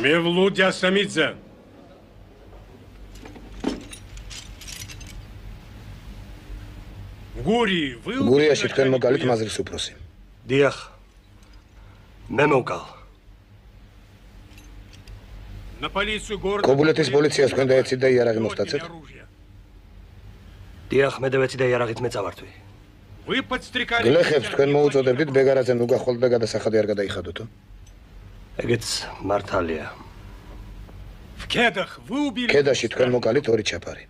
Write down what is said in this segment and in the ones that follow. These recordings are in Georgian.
Mevlud Yasamidze. გურიაში თქვენ მოკალით მაზრის უფროსი. დიახ. მე მოკალ. კობულეთის პოლიციას თქვენ დაეცით და იარაღი მოსტაცეთ? დიახ, მე დავეცი და იარაღით მეწავართვი. გლეხებს თქვენ მოუწოდებდით ბეგარაძემ უგახვალ და გადასახადი არ გადაიხადოთო? ეგეც მართალია. ქედაში თქვენ მოკალით ორი ჩაფარი.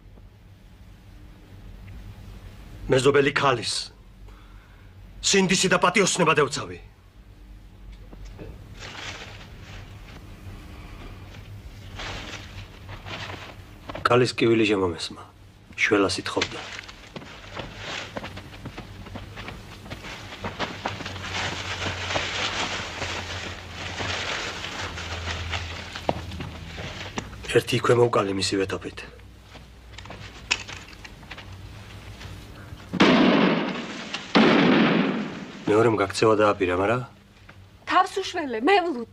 მეზობელი ქალის სინდისი და პატიოსნება დავცავი. ქალის კივილი შემომესმა. შველას ითხოვდა. ერთი იქვე მოვკალი მისივე თოფით. მეორე მგაქცევა დააპირა, მაგრამ თავს უშველე, მევლუდ.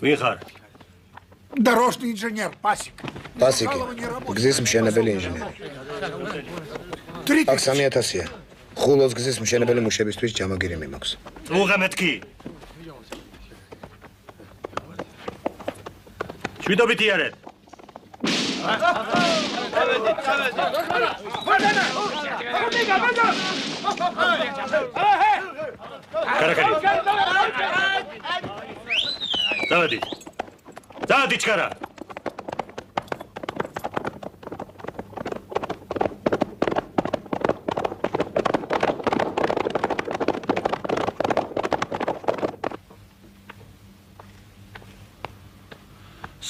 ვიღარ? Дорожный инженер Пасик. Пасики. გზის მშენებელი ინჟინერი. აქ 3000-ია. ხულოს გზის მშენებელი მუშებისთვის ჯამაგირი მიმაქვს. უღე მეთქი. შვიდობით იარეთ. კარაკარი. დავადით ჩქარა.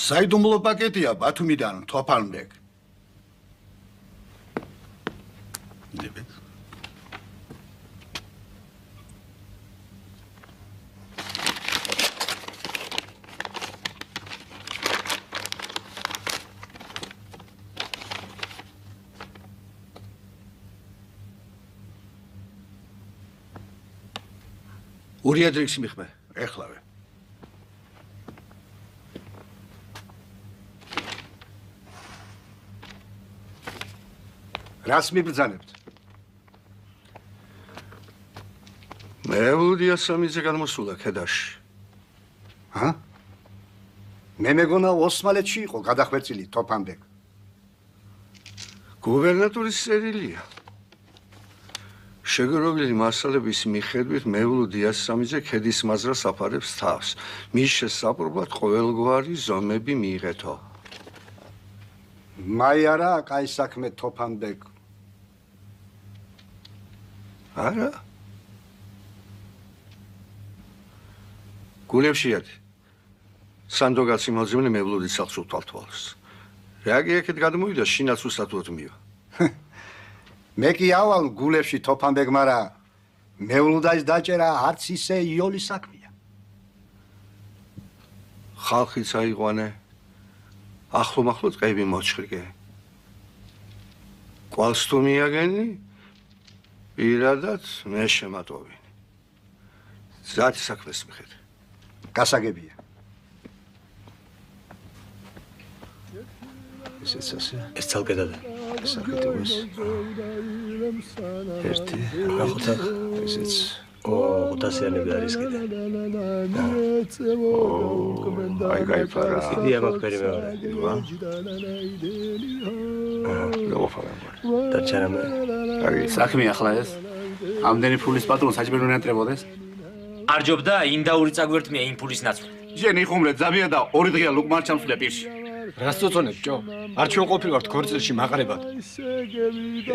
საიდუმლო პაკეტია ბათუმიდან თოფანბეგ. დებეთ. ურიადრიქსი მიხმე. ეხლავე. რას მიბრძანებთ? მევლუდია სამიძე გადმოსულა ქედაში. ჰა? მე მეგონა ოსმალეთში იყო გადახვეწილი თოფანბეგ. გუბერნატორის წერილია. შეგროვილი მასალების მიხედვით მევლუდია სამიძე ქედის მაზრას აფარებს თავს. მის შესაბრობად ყოველგვარი ზომები მიიღეთო. მაიარა კაი საქმე თოფანბეგ. არა? გულებში ადი. სანდოგაცი მოძმნე მევლუდის სახლს უთვალთვალს. რეაგი ეკეთ გადმოვიდა შინაც უსტატოდ მივა. მე კი ავალ გულებში თოფანბეგ, მარა მევლუდას დაჭერა არც ისე იოლი საქმეა. ხალხიც აიყვანე. ახლო-მახლო წები მოჩხრიგე. კვალს თუ მიაგენი? პირადად მე შემატოვინი. ზათი საქმეს მიხედე. გასაგებია. ესეც ასე. ეს ცალკე დადა. საკეთებს. ერთი. ახოთა ესეც. 500-იანები არის კიდე. აი გაიფარა. იდეა მაქვს პერიმეორე. გამოფარა. დაჩერამე. საქმე ახლა ეს. ამდენი ფულის პატრონს საჭმელი უნდა ტრებოდეს. არჯობდა ინდაური წაგვერთმია იმ ფულის ნაცვლად. ჯენ იხუმრე ძაბია და 2 დღეა ლუკმარ ჩამსვლია პირში. რას წოწონებ, ჯო? არ ჩვენ ყოფილვართ ქორწილში მაყრებად.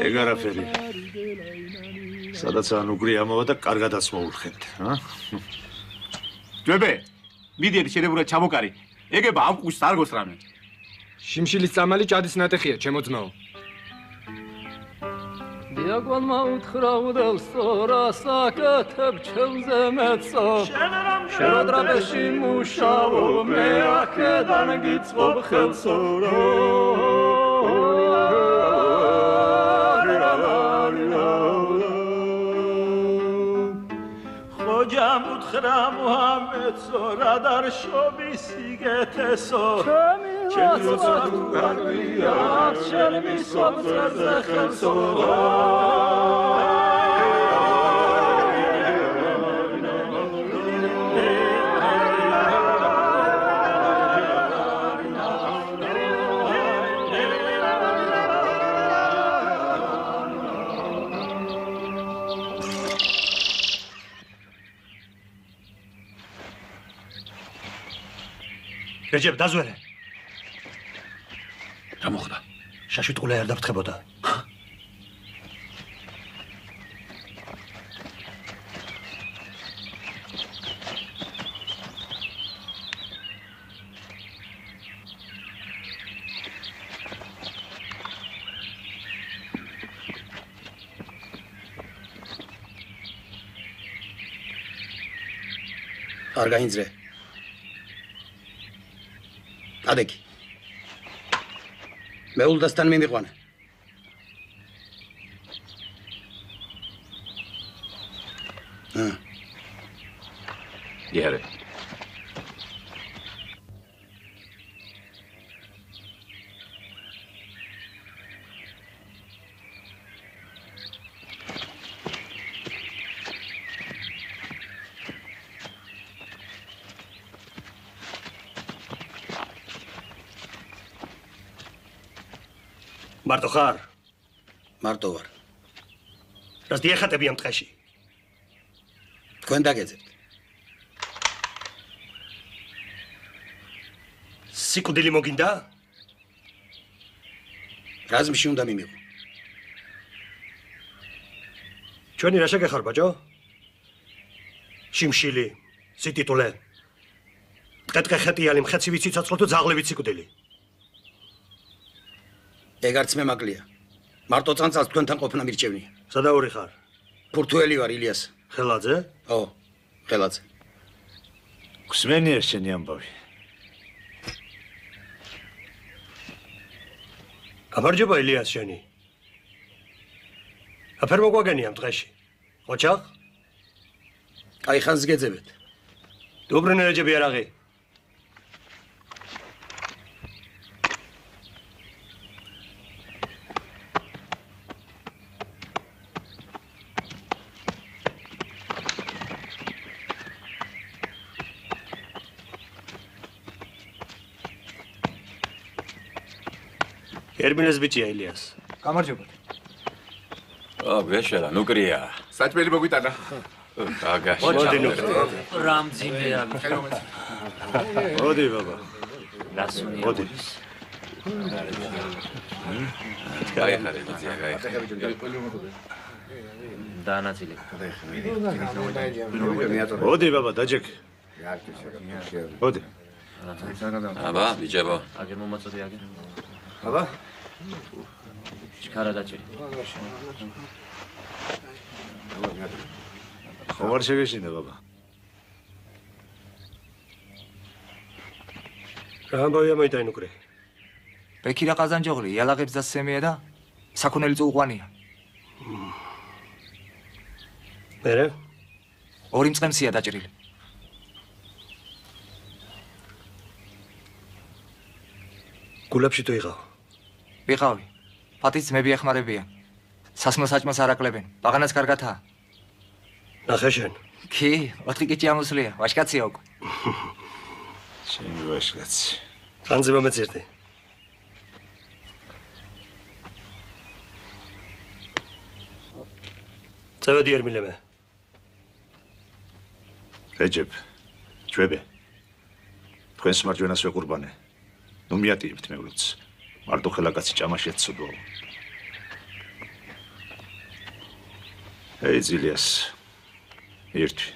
ეგ არაფერი. სადაც ან უგრი ამოვა და კარგადაც მოურხებთ, ჰა? ჯვებე, მიდიეთ შედებურად ჩამოკარი. ეგება ამ ყუს დარგოს რამე. შიმშილის წამალი ჭადის ნატეხია, ჩემო ძმაო. დიაგვანმა უთხრა უდელსო რა საკეთებ ჩემზე მეცო შეროდრაბეში მუშაო მე აქედან გიწვობ ხელსო ხოჯამ უთხრა მუჰამედსო რა დარშობის იგეთესო ჩემი როცა თუ გაგვია ჩემი მსოფლმეზე ხელსო რეჯებ დაზვერე. რა მოხდა? შაშვით ყולה არ დაფრთხებოდა. არ გაინძრე. ადექი. მეულდასთან მიმიყვანე. იარე. მარტო ხარ? მარტო ვარ. რას დიახატები ამ ტყეში? თქვენ დაგეძებთ. სიკვდილი მოგინდა? რაზმში უნდა მიმიღო. ჩვენი რა შეგეხარ, ბაჭო? შიმშილი, სიტიტულე. ტყეტყე ხეტიალი, მხეცი ვიციცოცხლო თუ ძაღლი ვიციკვდილი. ეგ არც მემაკლია. მარტო წანწალს თქვენთან ყოფნა მირჩევნია. სადაური ხარ? ფურთუელი ვარ ილიას. ხელაძე? ო, ხელაძე. გსმენია შენი ამბავი. გამარჯობა ილიას შენი. აფერ მოგვაგენია ამ ტყეში. ოჩახ? კაი ხანს გეძებეთ. დუბრუნე რეჯები არაღი. ერმინეს ბიჭია ილიას. გამარჯობა. ვეშელა, ნუკრია. საჭმელი მოგვიტანა. აგაში. მოდი ნუკრია. რამძიმეა. მოდი ბაბა. რასუნია. მოდი. გაიხარე, გაიხარე. დაანაწილე. მოდი ბაბა, დაჯექ. მოდი. აბა, ბიჭებო. აგერ მომაწოდე აგერ. აბა? ჩქარა დაჭერი. ხوار შეგეშინდა ბაბა. რა ამბავია მოიტაი ნუკრე? ბექირა ყაზანჯოღლი იალაღებს და სემია და საქონელი წუყვანია. მერე? ორი მწყემსია დაჭრილი. გულებში თუ იყავ? ვიყავი. პატიც მები ეხმარებიან. სასმელ საჭმელს არ აკლებენ. ბაღანაც კარგათაა. ნახე შენ. კი, 4 კიჭი ამოსლია. ვაშკაცია უკვე. შენი ვაშკაცი. განძება მეცირდი. წევედი ერმილემე. რეჯებ. ჩვენე. თქვენს მარჯვენას ვეყურბანე. ნუ მიატირებთ მეულოც. მარტო ხელაკაცი ჭამაში ეცოდვაო. ეი ძილიას. ერთვი.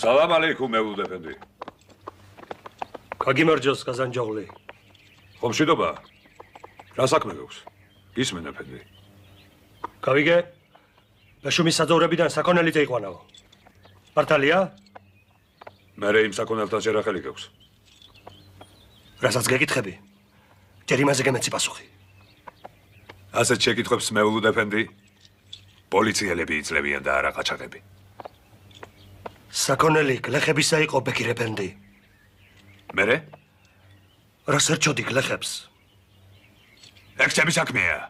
სალამ ალეიქუმ მევლუდ ეფენდი. გაგიმარჯოს ყაზანჯოღლი. ხომშვიდობა. რა საქმე გაქვს? გისმენ ეფენდი. გავიგე? ბაშუმის საძოვრებიდან საქონელი წაიყვანაო. მართალია? მერე იმ საქონელთან შერახელი გაქვს. რასაც გეკითხები? ჯერ იმაზე გემეცი პასუხი. ასეთ შეკითხვებს მევლუდ ეფენდი პოლიციელები იძლევიან და არა ყაჩაღები. საქონელი გლეხებისა იყო ბეკირ ეფენდი. მერე? რას ერჩოდი გლეხებს? ეგ ჩემი საქმეა.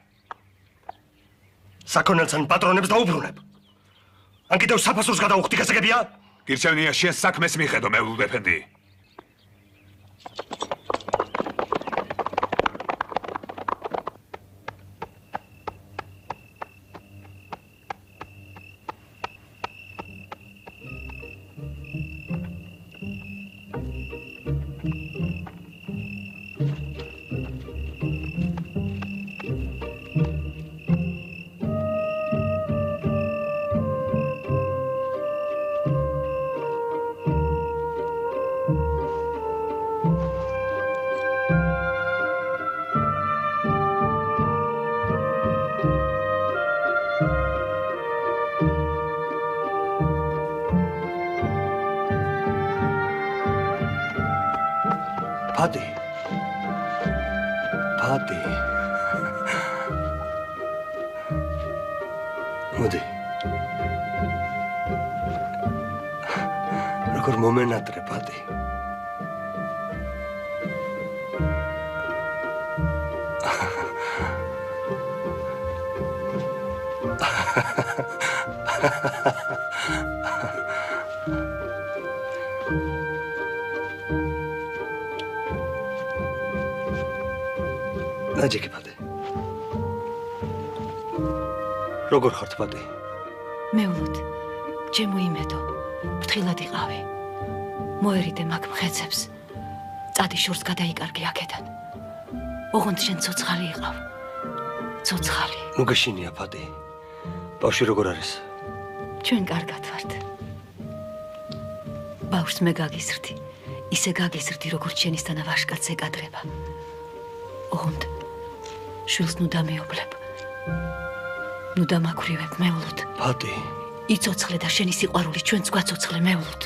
საქონელს ან პატრონებს დაუბრუნებ. ან კიდევ საფასურს გადაუხდი გასაგებია? გირჩევნია შენ საქმეს მიხედო მევლუდ ეფენდი. ფადი. ფადი. მოდი. როგორ მომენატრე ფადი. ნაჯიკი პატი. როგორ ხართ პატი? მეულოდ, ჩემო იმედო, ფრთხილად იყავი. მოერიდე მაგ მხეცებს. წადი შორს გადაიკარგე აქედან. ოღონდ შენ ცოცხალი იყავ. ცოცხალი. ნუ გეშინია პატი. ბავშვი როგორ არის? ჩვენ კარგად ვართ. ბავშვს მე გაგიზრდი. ისე გაგიზრდი, როგორც შენისთანა ვაშკაც ეკადრება. ოღონდ შვილს ნუ დამეობლებ. ნუ დამაქვრივებ მეულოდ. პატი. იცოცხლე და შენი სიყვარული ჩვენც გვაცოცხლე მეულოდ.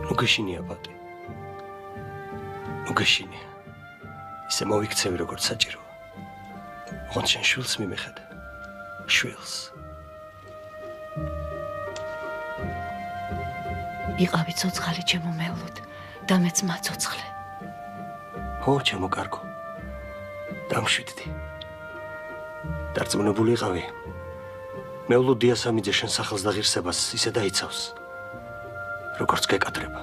ნუ გეშინია პატი. ნუ გეშინია. ისე მოვიქცევი როგორც საჭიროა. ოღონდ შენ შვილს მიმეხედე. შვილს. იყავი ცოცხალი ჩემო მეულოდ და მეც მაცოცხლე. ო, ჩემო კარგო. დამშვიდდი. დარწმუნებული იყავი. მეულოდ დიასამიძე შენ სახელს და ღირსებას ისე დაიცავს, როგორც გეკადრება.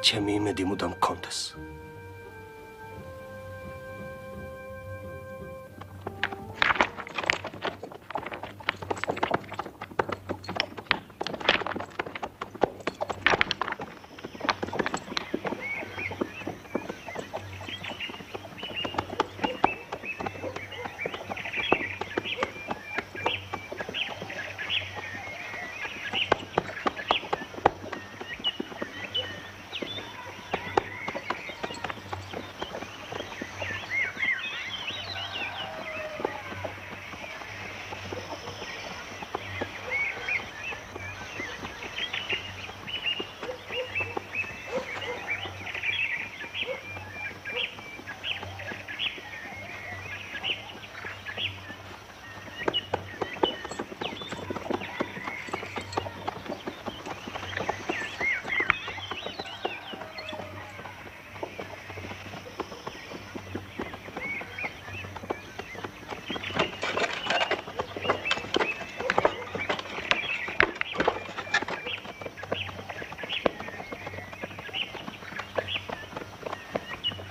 ჩემი იმედი მუდამ გქონდეს.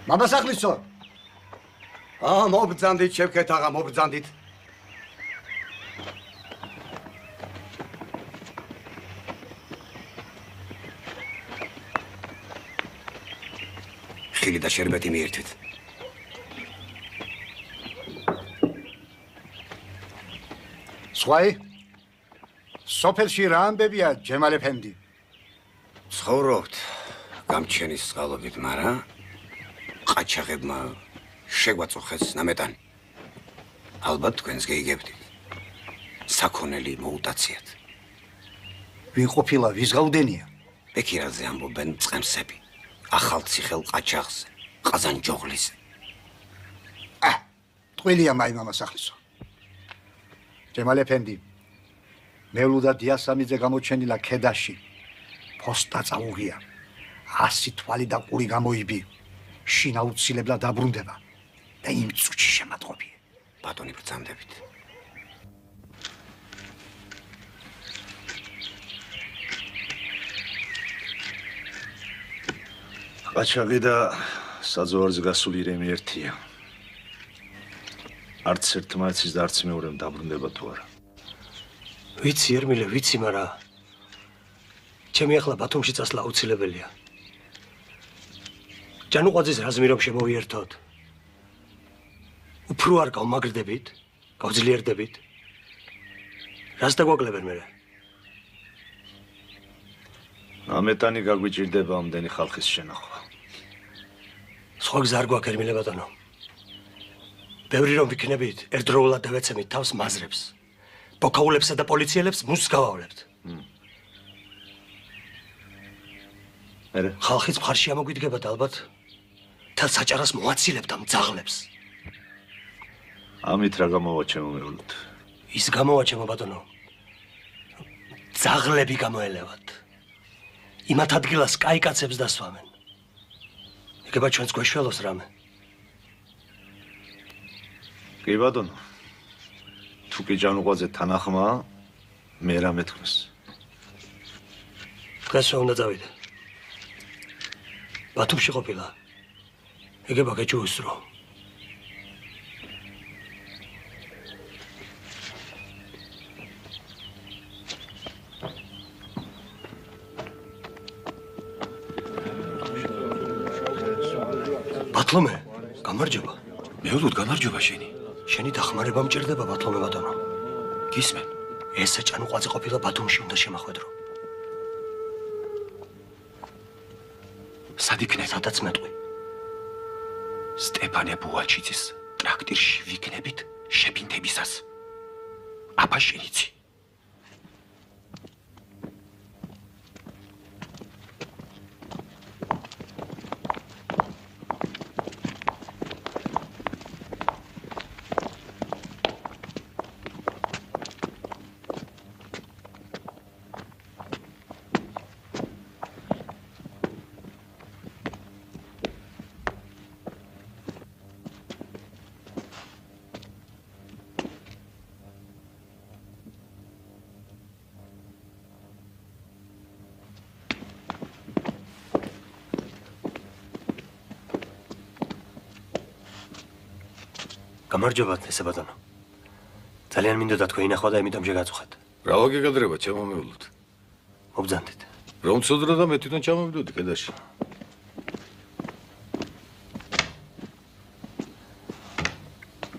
მამასახლისო. მობრძანდით, შევქეთ აღა, მობრძანდით. ხილი და შერბეთი მიერთვით. სხვაი? სოფელში რა ამბებია, ჯემალ ეფენდი? ცხოვრობთ გამჩენის წყალობით, მაგრამ ყაჩაღებმა შეგვაწუხეს ნამეტანი. ალბათ თქვენს გეიგებდით. საქონელი მოუტაციათ. ვინ ყოფილა, ვის გაუდენია? ბექირაძე ამბობენ წყემსები. ახალციხელ ყაჩაღზე, ყაზანჯოღლიზე. ტყუილია მაი მამასახლისო. ჯემალ ეფენდი, მეულუდა დიასამიძე გამოჩენილა ქედაში. ფოსტა წაუღია. 100 თვალი და ყური გამოიბი. შინ აუცილებლად დაბრუნდება და იმ წუთში შემატყობია. ბატონი ბრძანდებით. ყაჩაღი და საძოვარზე გასული რემი ერთია. არც ერთმანეთის და არც მეორემ დაბრუნდება თუ არა. ვიცი ერმილე, ვიცი, მაგრამ ჩემი ახლა ბათუმში წასვლა აუცილებელია. ჯანუყვაძის რაზმი რომ შემოვიერთოთ. უფრო არ გავმაგრდებით, გავძლიერდებით. რას დაგვაკლებენ მერე? ამეტანი გაგვიჭირდება ამდენი ხალხის შენახვა. სხვა გზა არ გვაქვს ერმილე ბატონო. ბევრი რომ ვიქნებით, ერთდროულად დავეცემით თავს მაზრებს. ბოქაულებსა და პოლიციელებს მუსს გავავლებთ. მერე ხალხის მხარში ამოგვიდგებათ ალბათ. თელ საჭარას მოაცილებთ ამ ძაღლებს. ამით რა გამოვაჩემო მეულოდ? ის გამოვაჩემო ბატონო. ძაღლები გამოელევათ. იმათ ადგილას კაიკაცებს დასვამენ. ეგება ჩვენს გვეშველოს რამე. კი ბატონო. თუ კი ჯანუყვაძე თანახმაა, მე რა მეთქმის. დღეს რა უნდა წავიდე? ბათუმში ყოფილა. ეგება გეჭუისრო. ბათლომე, გამარჯობა. მეულოდ გამარჯობა შენი. შენი დახმარება მჭირდება ბათლომე ბატონო. გისმენ? ესე ჭანუყვაძე ყოფილა ბათუმში უნდა შემახვედრო. სად იქნება? სადაც მეტყვი. სტეფანე ბუალჩიძის ტრაქტირში ვიქნებით შეფინდებისას. აბა შენიცი. გამარჯობა ესე ბატონო. ძალიან მინდოდა თქვენი ნახვა და იმიტომ შეგაწუხეთ. რა ვაგეგადრება ჩემომეულოთ? მობძანდით. რომ ცოდრა და მე თვითონ ჩამოვიდოდი კედაში.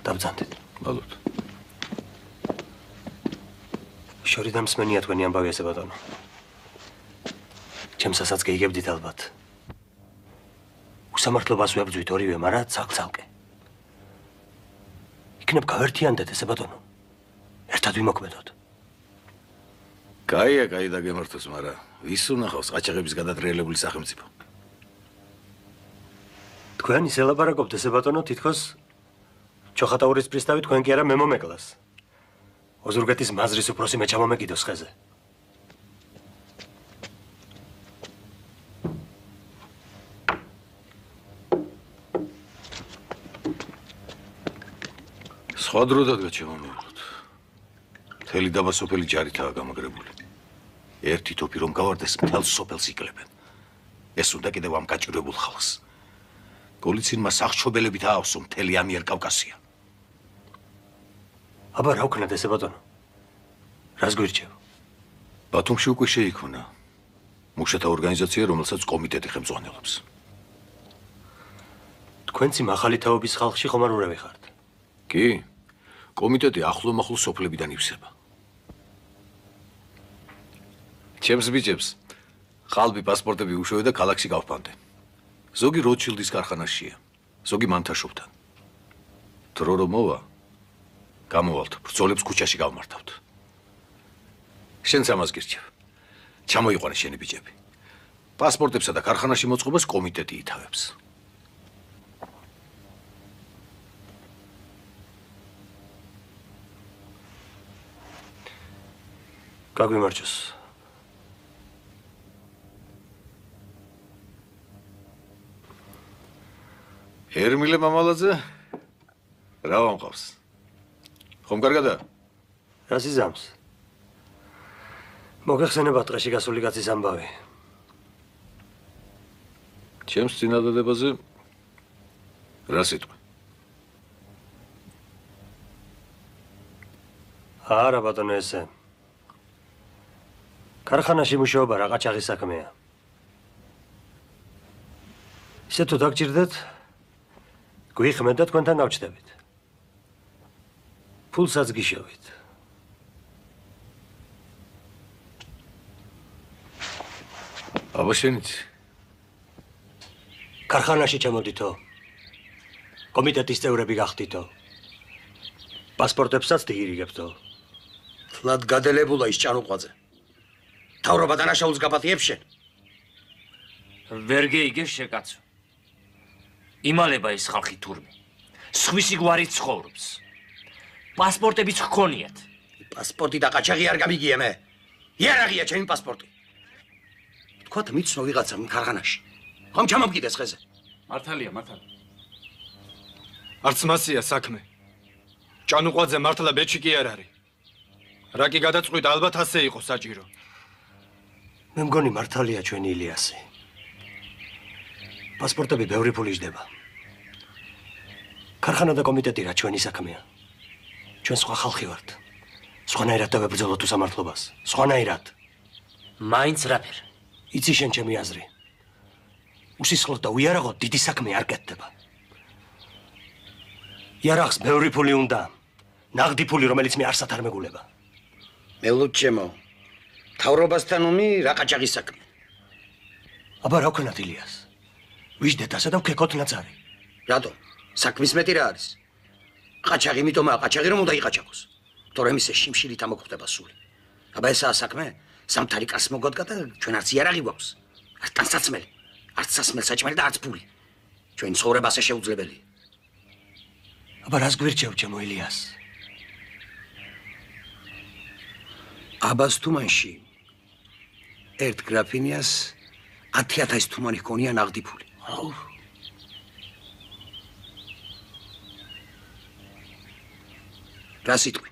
დავძანდით. მალოთ. შორიდან მსმენია თქვენი ამბავი ესე ბატონო. ჩემსაც გეიგებდით ალბათ. უსამართლობას ვებძვით ორივე, მაგრამ ცალკე. იქნებ გავერთიანდეთ ესე ბატონო. ერთად ვიმოქმედოთ. კაია, კაი და გემართოს, მაგრამ ვის უნახავს ყაჩაღების გადატრიალებული სახელმწიფო? თქვენ ისე ლაპარაკობთ ესე ბატონო, თითქოს ჩოხატაურის პრისტავი თქვენ კი არა მე მომეკლას. ოზურგეთის მაზრის უფროსი მე ჩამომეკიდოს ხეზე. სხვა დრო დადგა ჩემომეულოთ. მთელი დაბა სოფელი ჯარითაა გამაგრებული. ერთი თოფი რომ გავარდეს, მთელ სოფელს იკლებენ. ეს უნდა კიდევ ამ გაჭირებულ ხალხს. გოლიცინა სახჩობელებით აავსო მთელი ამიერკავკასია. აბა რა ვქნათ ესე ბატონო? რას გვირჩევ? ბათუმში უკვე შეიქმნა მუშათა ორგანიზაცია, რომელსაც კომიტეტი ხელმძღვანელობს. თქვენცი მახალი თაობის ხალხში ხომ არ ურავი ხართ? კი? კომიტეტი ახლო-მახლო სოფლებიდან ივსება. ჩემს ბიჭებს ხალბი პასპორტები უშოვე და ქალაქში გავფანტე. ზოგი როჩილდის ქარხანაშია, ზოგი მანთაშოვთან. დრო რომ მოვა, გამოვალთ, ბრძოლებს ქუჩაში გავმართავთ. შენც ამას გირჩევ. ჩამოიყვანე შენი ბიჭები. პასპორტებსა და ქარხანაში მოწყობას კომიტეტი ითავებს. გაგვიმარჯოს. ერმილე მამალაძე რა ვამყავს? ხომ კარგადა? რას იზამს? მოგეხსენება დღეში გასული კაცის ამბავი. ჩემს წინადადებაზე რა სიტყვა? არა ბატონო ესე. ქარხანაში მუშაობა რა ყაჩაღის საქმეა. ისე თუ დაგჭირდეთ, გვიხმეთ და თქვენთან გავჩდებით. ფულსაც გიშოვით. აბა შენიც ქარხანაში ჩამოდითო. კომიტეტის წევრები გახდითო. პასპორტებსაც დიირიგებთო. თლად გადელებულა ის ჭანუყვაძე. თავრობა დანაშაულს გაპატიებ შენ. ვერ გეიგებ შეკაცო. იმალება ის ხალხი თურმე. სხვისი გვარი ცხოვრობს. პასპორტებიც ჰქონიათ. პასპორტი და ყაჩაღი არ გამიგია მე. იარაღია ჩემი პასპორტი. თქვათ მიცნო ვიღაცა ქარხანაში. ხომ ჩამომკიდეს ხეზე. მართალია, მართალია. არც მასია საქმე. ჭანუყვაძე მართლა ბეჭი კი არ არის. რა კი გადაწყვიტ ალბათ ასე იყო საჭირო. მე მგონი მართალია ჩვენი ილიასი. პასპორტები ბევრი ფული ჯდება. ქარხანა და კომიტეტი რა ჩვენი საქმეა. ჩვენ სხვა ხალხი ვართ. სხვანაირად დავებრძოლოთ უსამართლობას. სხვანაირად. მაინც რაფერ. იცი შენ ჩემი აზრი. უსისხლოდ და უიარაღოდ დიდი საქმე არ კეთდება. იარაღს ბევრი ფული უნდა. ნაღდი ფული, რომელიც მე არსად არ მეგულება. მეულოდ ჩემო. თავრობასთან ომი რა ყაჭაღის საქმე. აბა რა ვქნათ ილიას? ვიждეთ ასე და ვქეკოთ ნაცარი. რატო? საქმის მეტი რა არის? ყაჭაღი მიტომაა ყაჭაღი რომ უნდა იყაჭაღოს. თორემ ისე შიმშილით ამოგვხდება სული. აბა ესაა საქმე? სამთარი კაც მოგვადგა და ჩვენ არც იარაღი გვაქვს. არც ტანსაცმელი, არც სასმელ საჭმელი და არც ფული. ჩვენ ცხოვრება ასე შეუძლებელია. აბა რას გვირჩევ ჩემო ილიას? აბას თუმანში ერთ გრაფინიას 10,000 თუმანი ჰქონია ნაღდი ფული. აუ. რა სიტყვი?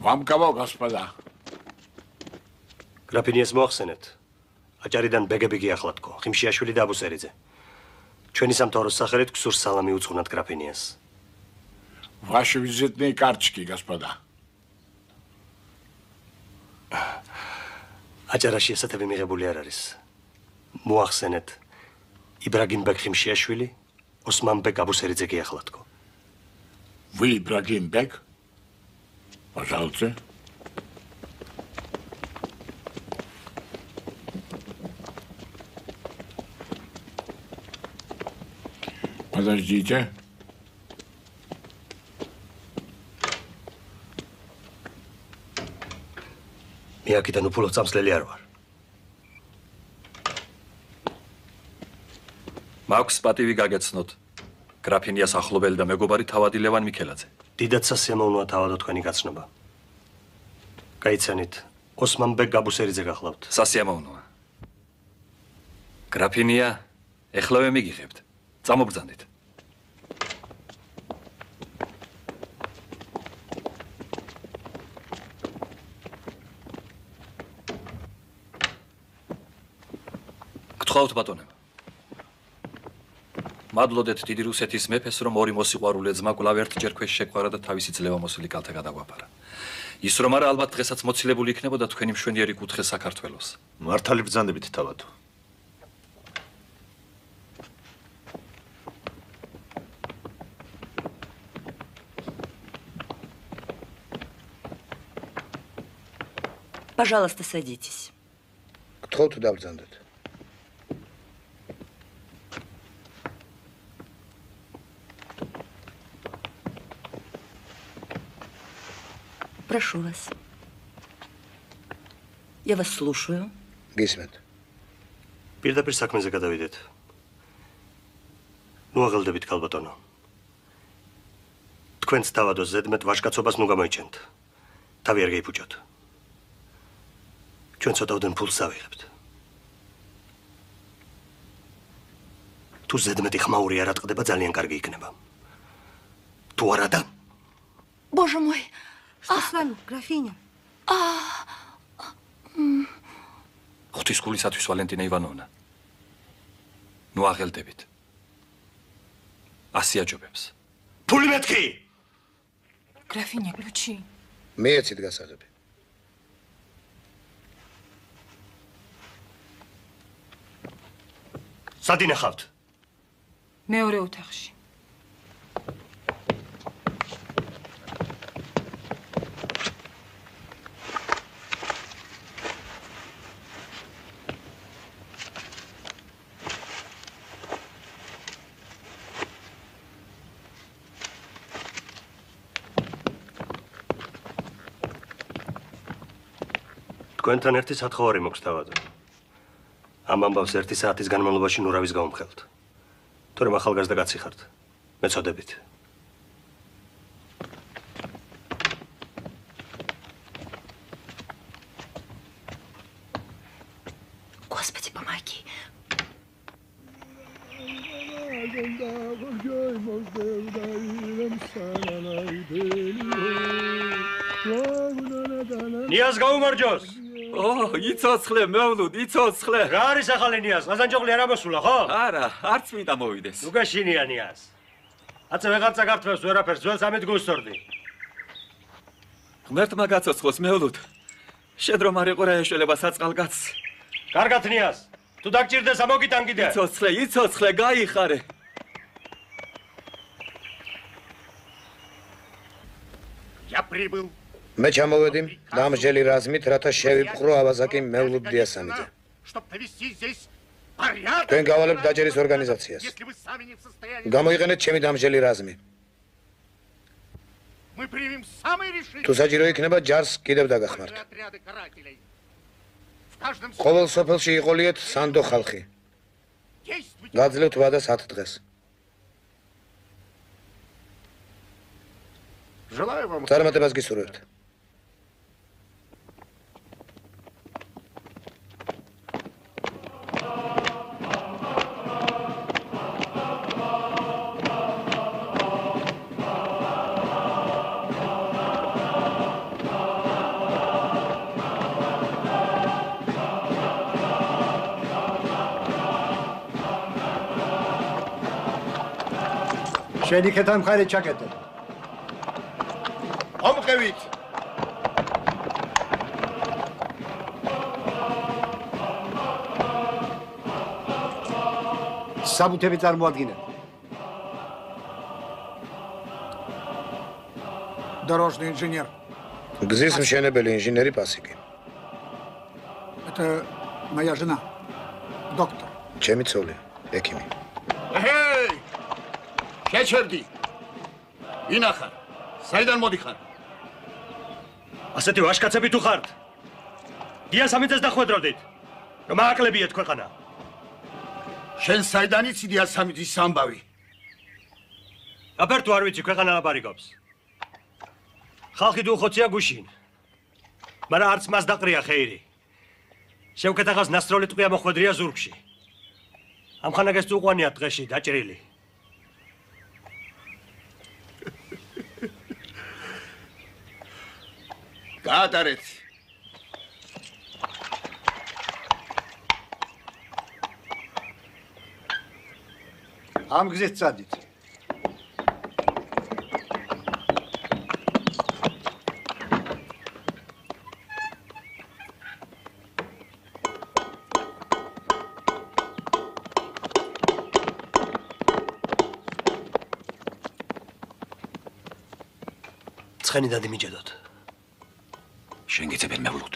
Вам кого, господа? გრაფინიას მოახსენეთ. აჭარიდან ბეგები გიახლათ ხო? ხიმშიაშვილი და აბუსერიძე. ჩვენი სამთავროს სახელით გსურს სალამი უძღვნათ გრაფინიას. Ваши визитные карточки, господа. აჭარაში ესეთები მიღებული არ არის. მოახსენეთ. იბრაგიმ ბეგ ხიმშიაშვილი, ოსმან ბეგ აბუსერიძე გიახლათ ხო? Вы Ибрагим Бек? Пожалуйста. Подождите. მე აქედან უფულო წამსლელი არ ვარ. მაქვს პატივი გაგეცნოთ. გრაფინიას ახლობელი და მეგობარი თავადი ლევან მიქელაძე. დიდად სასიამოვნოა თავადო თქვენი გაცნობა. გაიცანით, ოსმან ბეგ აბუსერიძე გახლავთ. სასიამოვნოა. გრაფინია, ეხლავე მიგიღებთ. წამობრძანდით. გთხოვთ ბატონებო. მადლოდეთ დიდი რუსეთის მეფეს, რომ ორი მოსიყვარულე ძმა კვლავ ერთჯერ ქვეშ შეყვარა და თავისი ძლევამოსილი კალთა გადაგვაფარა. ის რომ არა ალბათ დღესაც მოცილებული იქნებოდა თქვენი მშვენიერი კუთხე საქართველოს. მართალი ბრძანდებით თავადო. Пожалуйста, садитесь. გთხოვთ დავბრძანდეთ. Прошу вас. Я вас слушаю. გისმენთ. პირდაპირ საქმეზე გადავიდეთ. ნუ აღელდებით ქალბატონო. თქვენს თავადოს ზედმეტ ვაჟკაცობას ნუ გამოიჩენთ. თავი არ გაიფუჭოთ. ჩვენ ცოტაოდენ ფულს ავიღებთ. თუ ზედმეტი ხმაური არ ატყდება, ძალიან კარგი იქნება. თუ არა და Боже мой. Что с вами, графиня? ღვთისმშობლისათვის ვალენტინა ივანოვნა. ნუ აღელდებით. ასიაჯობებს. ფული მეთქი! Графиня, ключи. მეეცით გასაღები. სად ინახავთ? მეორე ოთახში. თქვენთან ერთი სათხოვარი მოქვს თავადო. ამ ამბავს 1 საათის განმავლობაში ნურავის გავუმხელთ. თორემ ახალგაზრდა კაცი ხართ. მეწოდებით. Господи, помоги. ნიას გაუმარჯოს. იცოცხლე, მევლუდ, იცოცხლე. რა არის ახალი ნიას? ღაზანჯოღლი არ ამოსულა, ხო? არა, არც მინდა მოვიდეს. ნუ გაშინია ნიას. აცე ვეღარ წაგართვევს ვერაფერს, ძველს ამით გუსწორდი. ღმერთმა გაცოცხლოს, მევლუდ. შედრომ არ იყო რა ეშველება საწყალკაცს. კარგად ნიას. თუ დაგჭირდეს ამოგიტანგიდე. იცოცხლე, გაიხარე. მე ჩამოვედი დამსჯელი რაზმით, რათა შევიპყრო ავაზაკი მევლუდ დიასამიძე. თქვენ გავალებთ დაჯერის ორგანიზაციას. გამოიყენეთ ჩემი დამსჯელი რაზმი. თუ საჭირო იქნება, ჯარს კიდევ დაგახმართ. ყოველ სოფელში იყოლიეთ სანდო ხალხი. გაძლევთ ვადას 10 დღეს. წარმატებას გისურვებთ. შენი ქეთა მხარე ჩაკეტე. ამყევით. საბუთები წარმოადგინე. Дорожный инженер. გზის მშენებელი ინჟინერი პასიკი. Это моя жена. Доктор. ჩემი ცოლი, ექიმი. ჰეი! შეჩერდი. ინახარ. საიდან მოდიხარ? ასეთი ვაშკაცები თუ ხართ? დიასამიძეს დახვედროდით. რომ ააკლებიეთ ქვეყანა. შენ საიდან იცი დიასამიძის ამბავი? აბერტო არ ვიცი ქვეყანა აბარიგობს. ხალხი თუ ხოცია გუშინ. მაგრამ არც მას დაყრია ხეირი. შევკეთაღას ნასტროლი ტყვია მოხვედრია ზურგში. ამხანაგეს თუ უყვანია დღეში დაჭრილი. გაატარეთ. ამ გზით წადით. ცხენიდან იმიჯედოთ. შენ გეცებენ მევლუდ.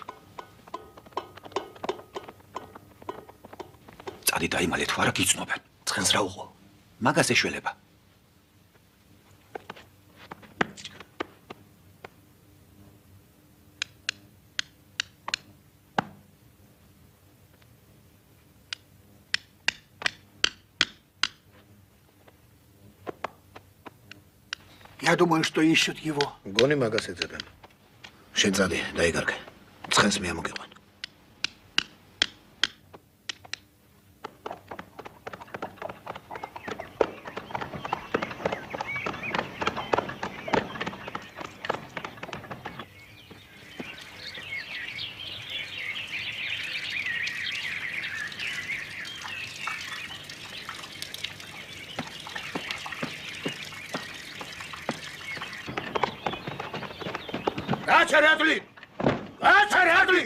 წადი დაიმალე თუ არა გიცნობენ. ცხენს რა უყო? მაგას ეშველება. Я думаю, что ищут его. გონი მაგას ეძებენ. შენ წადი, დაიგარგე. ცხენს მე ამოგიყვან. გაჩერადლი! გაჩერადლი!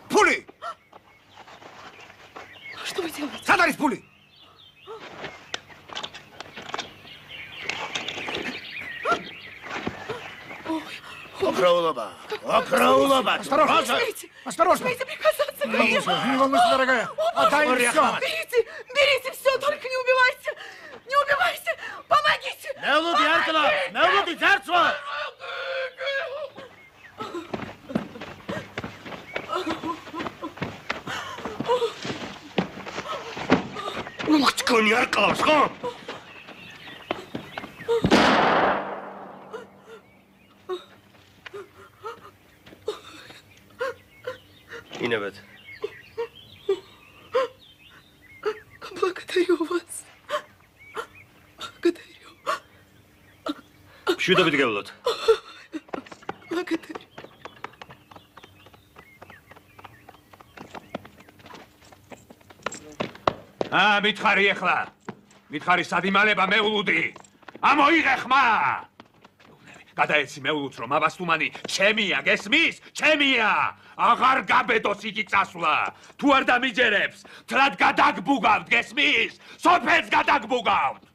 ფული! Что вы делаете? სად არის ფული? Окроулоба! Окроулоба! Осторожно! Осторожно! Смотрите, прикасаться ко мне! Не волнуйся, дорогая! Отдай все! Берите все, только не убивайте! Не убивайте! Помогите! Мевлуд яркала! Мевлуд ярцва! მოგწონი არ ყავს, ხო? გინებათ? Благодарю вас. Благодарю. მშვიდობით გევლოთ. Благодарю. მითხარი ახლა. მითხარი სადიმალება მეულუდი. ამოიღე ხმა. გადაეცი მეულუდს რომ აბასთუმანი ჩემია, გესმის? ჩემია. აღარ გაბედოს იგი წასვლა. თუ არ დამიჯერებს, თლად გადაგბუგავთ, გესმის? სოფელს გადაგბუგავთ.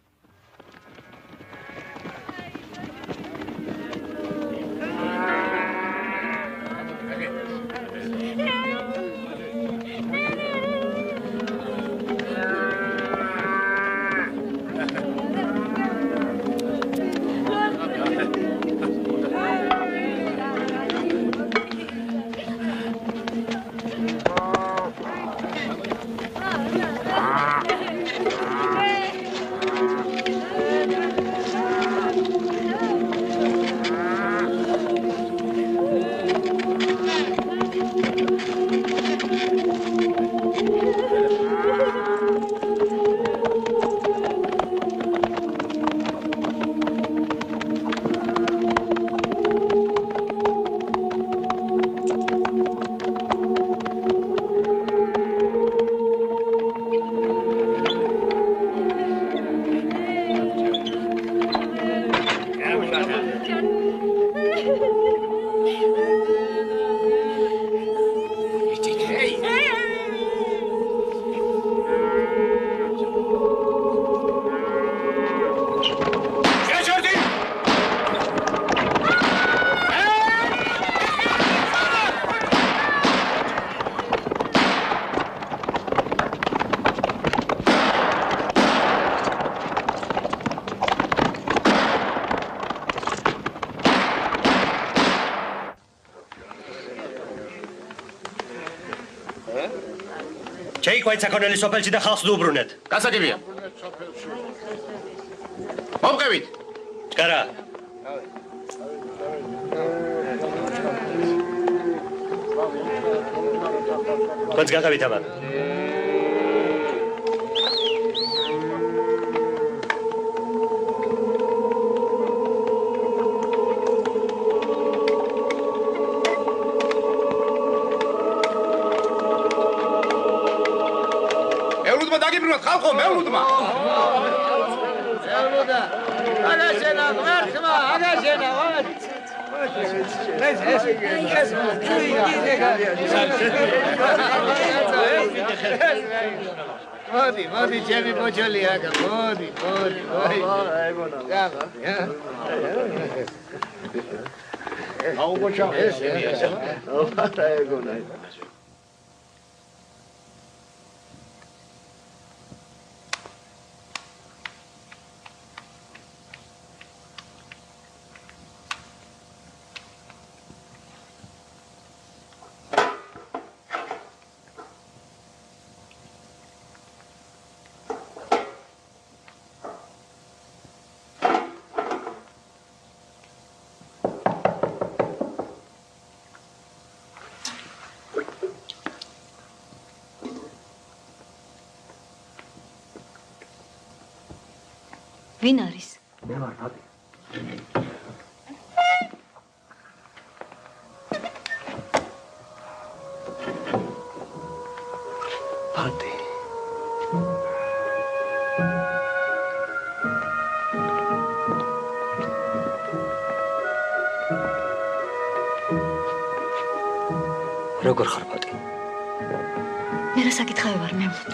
შეიყვეთ საქონელი სოფელში და ხალხს დუბრუნეთ. გასაგებია. მომყევით. ჭკარა. კონც გაგავით აბა. ხალხო მეულუდმა მეულუდა აგაშენა ღმერთმა აგაშენა მოდი ჩემი ბოჭოლი აგა მოდი აუ ბოჭა ეგონა ვინ არის? მე ვარ პატი. პატი. როგორ ხარ პატი? მე რა საკითხავი ვარ მეულოდ.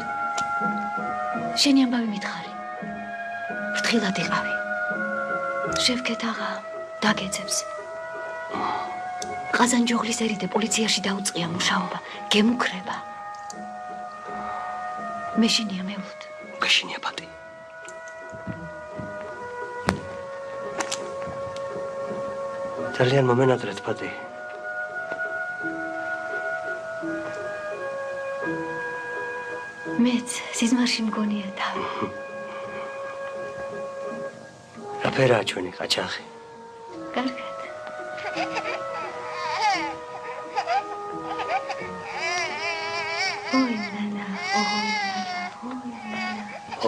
შენი ამბავი მითხარი. ფრთხილად იყავი. შევქეთ აღა დაგეძებს. ყაზანჯოღლის ერიდე პოლიციაში დაუწყია მუშაობა. გემუქრება. მეშინია მეულოდ. გაშინია პატი. ძალიან მომენატრეთ პატი. მეც სიზმარში მგონია თავი. რაფერაა ჩვენი ყაჩაღი? კარგად.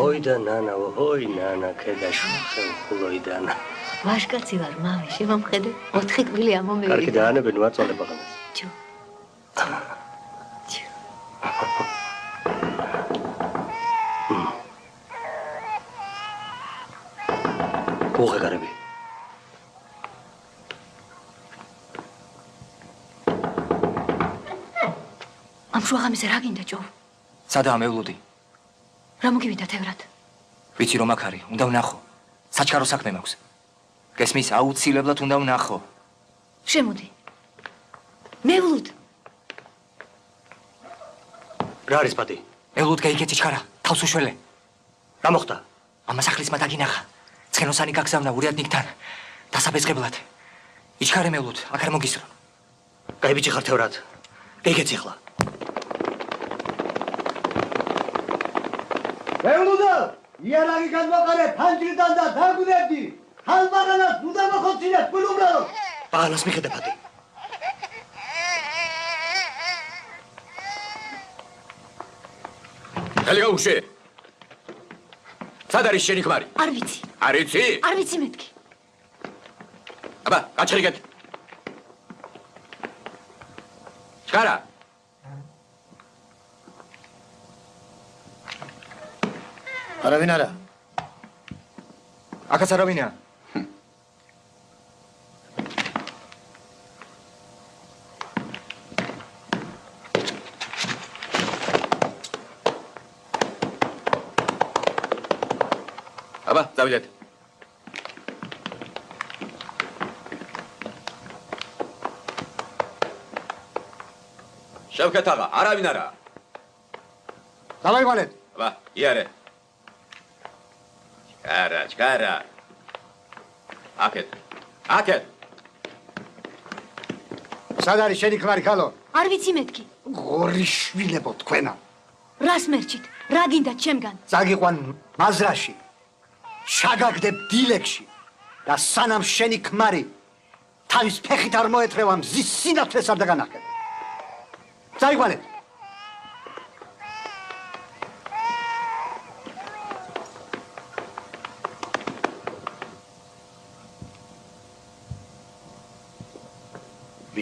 ოიდა ნანა, ოი ნანა, ქედაშო, ხულოიდანა. ვაშკაცი ვარ, მამიში, მომხედე, 4 კვილი ამომივიდა. კარგი დაანებენ, ვაწოლებ ახლა. ჯო. გუღეგარები. ამ შუაღამისე რა გინდა, ჯო? სადაა მევლუდი? რა მოგივიდა თევრად? ვიცი რომ აქ არის, უნდა ვნახო. საჩქარო საქმე მაქვს. გესმის, აუცილებლად უნდა ვნახო. შემოდი. მევლუდ. რა არის პატი? მევლუდ გაიქეცი ჩქარა, თავს უშველე. რა მოხდა? ამას ახლისმა დაგინახა. ცხენოსანი გაგზავნა ურიადნიკთან. დასაბეწყებლად. იჩქარე მევლუდ, აქ არ მოგისრო. გაიბიჭი ხარ თევრად. გაიქეცი ახლა. მევლუდა, იარაღი განვაყარე ფანჯრიდან და დაგვდებდი. ხალბაღანას უნდა მოხოცინეთ გულუბრალო. ბაღანას მიხედე პატი. ხელი გაუშვე. სად არის შენი ქმარი? არ ვიცი. არ იცი? არ ვიცი მეთქი. აბა, გაჩერიგეთ. ჩქარა. არავინ არა. აქაც არავინია. აბა, დავიდეთ. შევკეთ აღა, არავინ არა. დავაივალეთ. აბა, იარე. ჩქარა. აკეთ. სად არის შენი ქმარი ხალო? არ ვიცი მეთქი. ღორი შვილებო თქვენა. რას მერჩით? რა გინდათ ჩემგან? წაგიყვან მაზრაში. შაგაგდებ დილეგში და სანამ შენი ქმარი თავის ფეხით არ მოეთრევა მზის სინათლეს არ დაგანახე. წაიყვანეთ.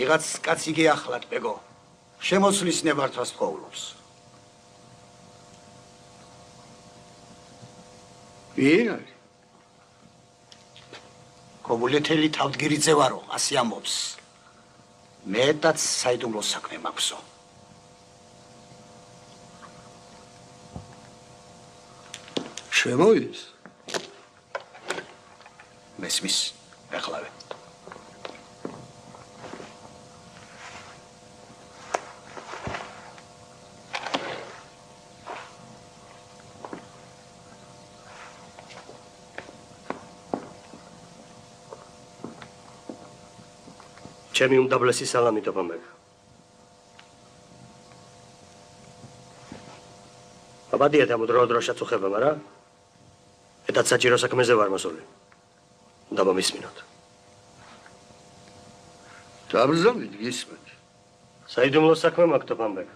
ვიღაც კაცი გეახლათ, ბეგო. შემოსვლის ნებართვას თხოვლობს. ვინ არის? კობულეთელი თავდგირიძე ვარო, ასე ამბობს. მეტად საიდუმლო საქმე მაქვსო. შემოვიდეს? მესმის, ეხლავე. ჩემი უმდაბლესი სალამი ტოპამბეკ. აბადია დამუდროდროშა წუხება, მაგრამ ეტად საჭირო საქმეზე ვარ მოსული. უნდა მომისმინოთ. დაბრძანეთ გისმენთ. საიდუმლო საქმე მაქვს ტოპამბეკ.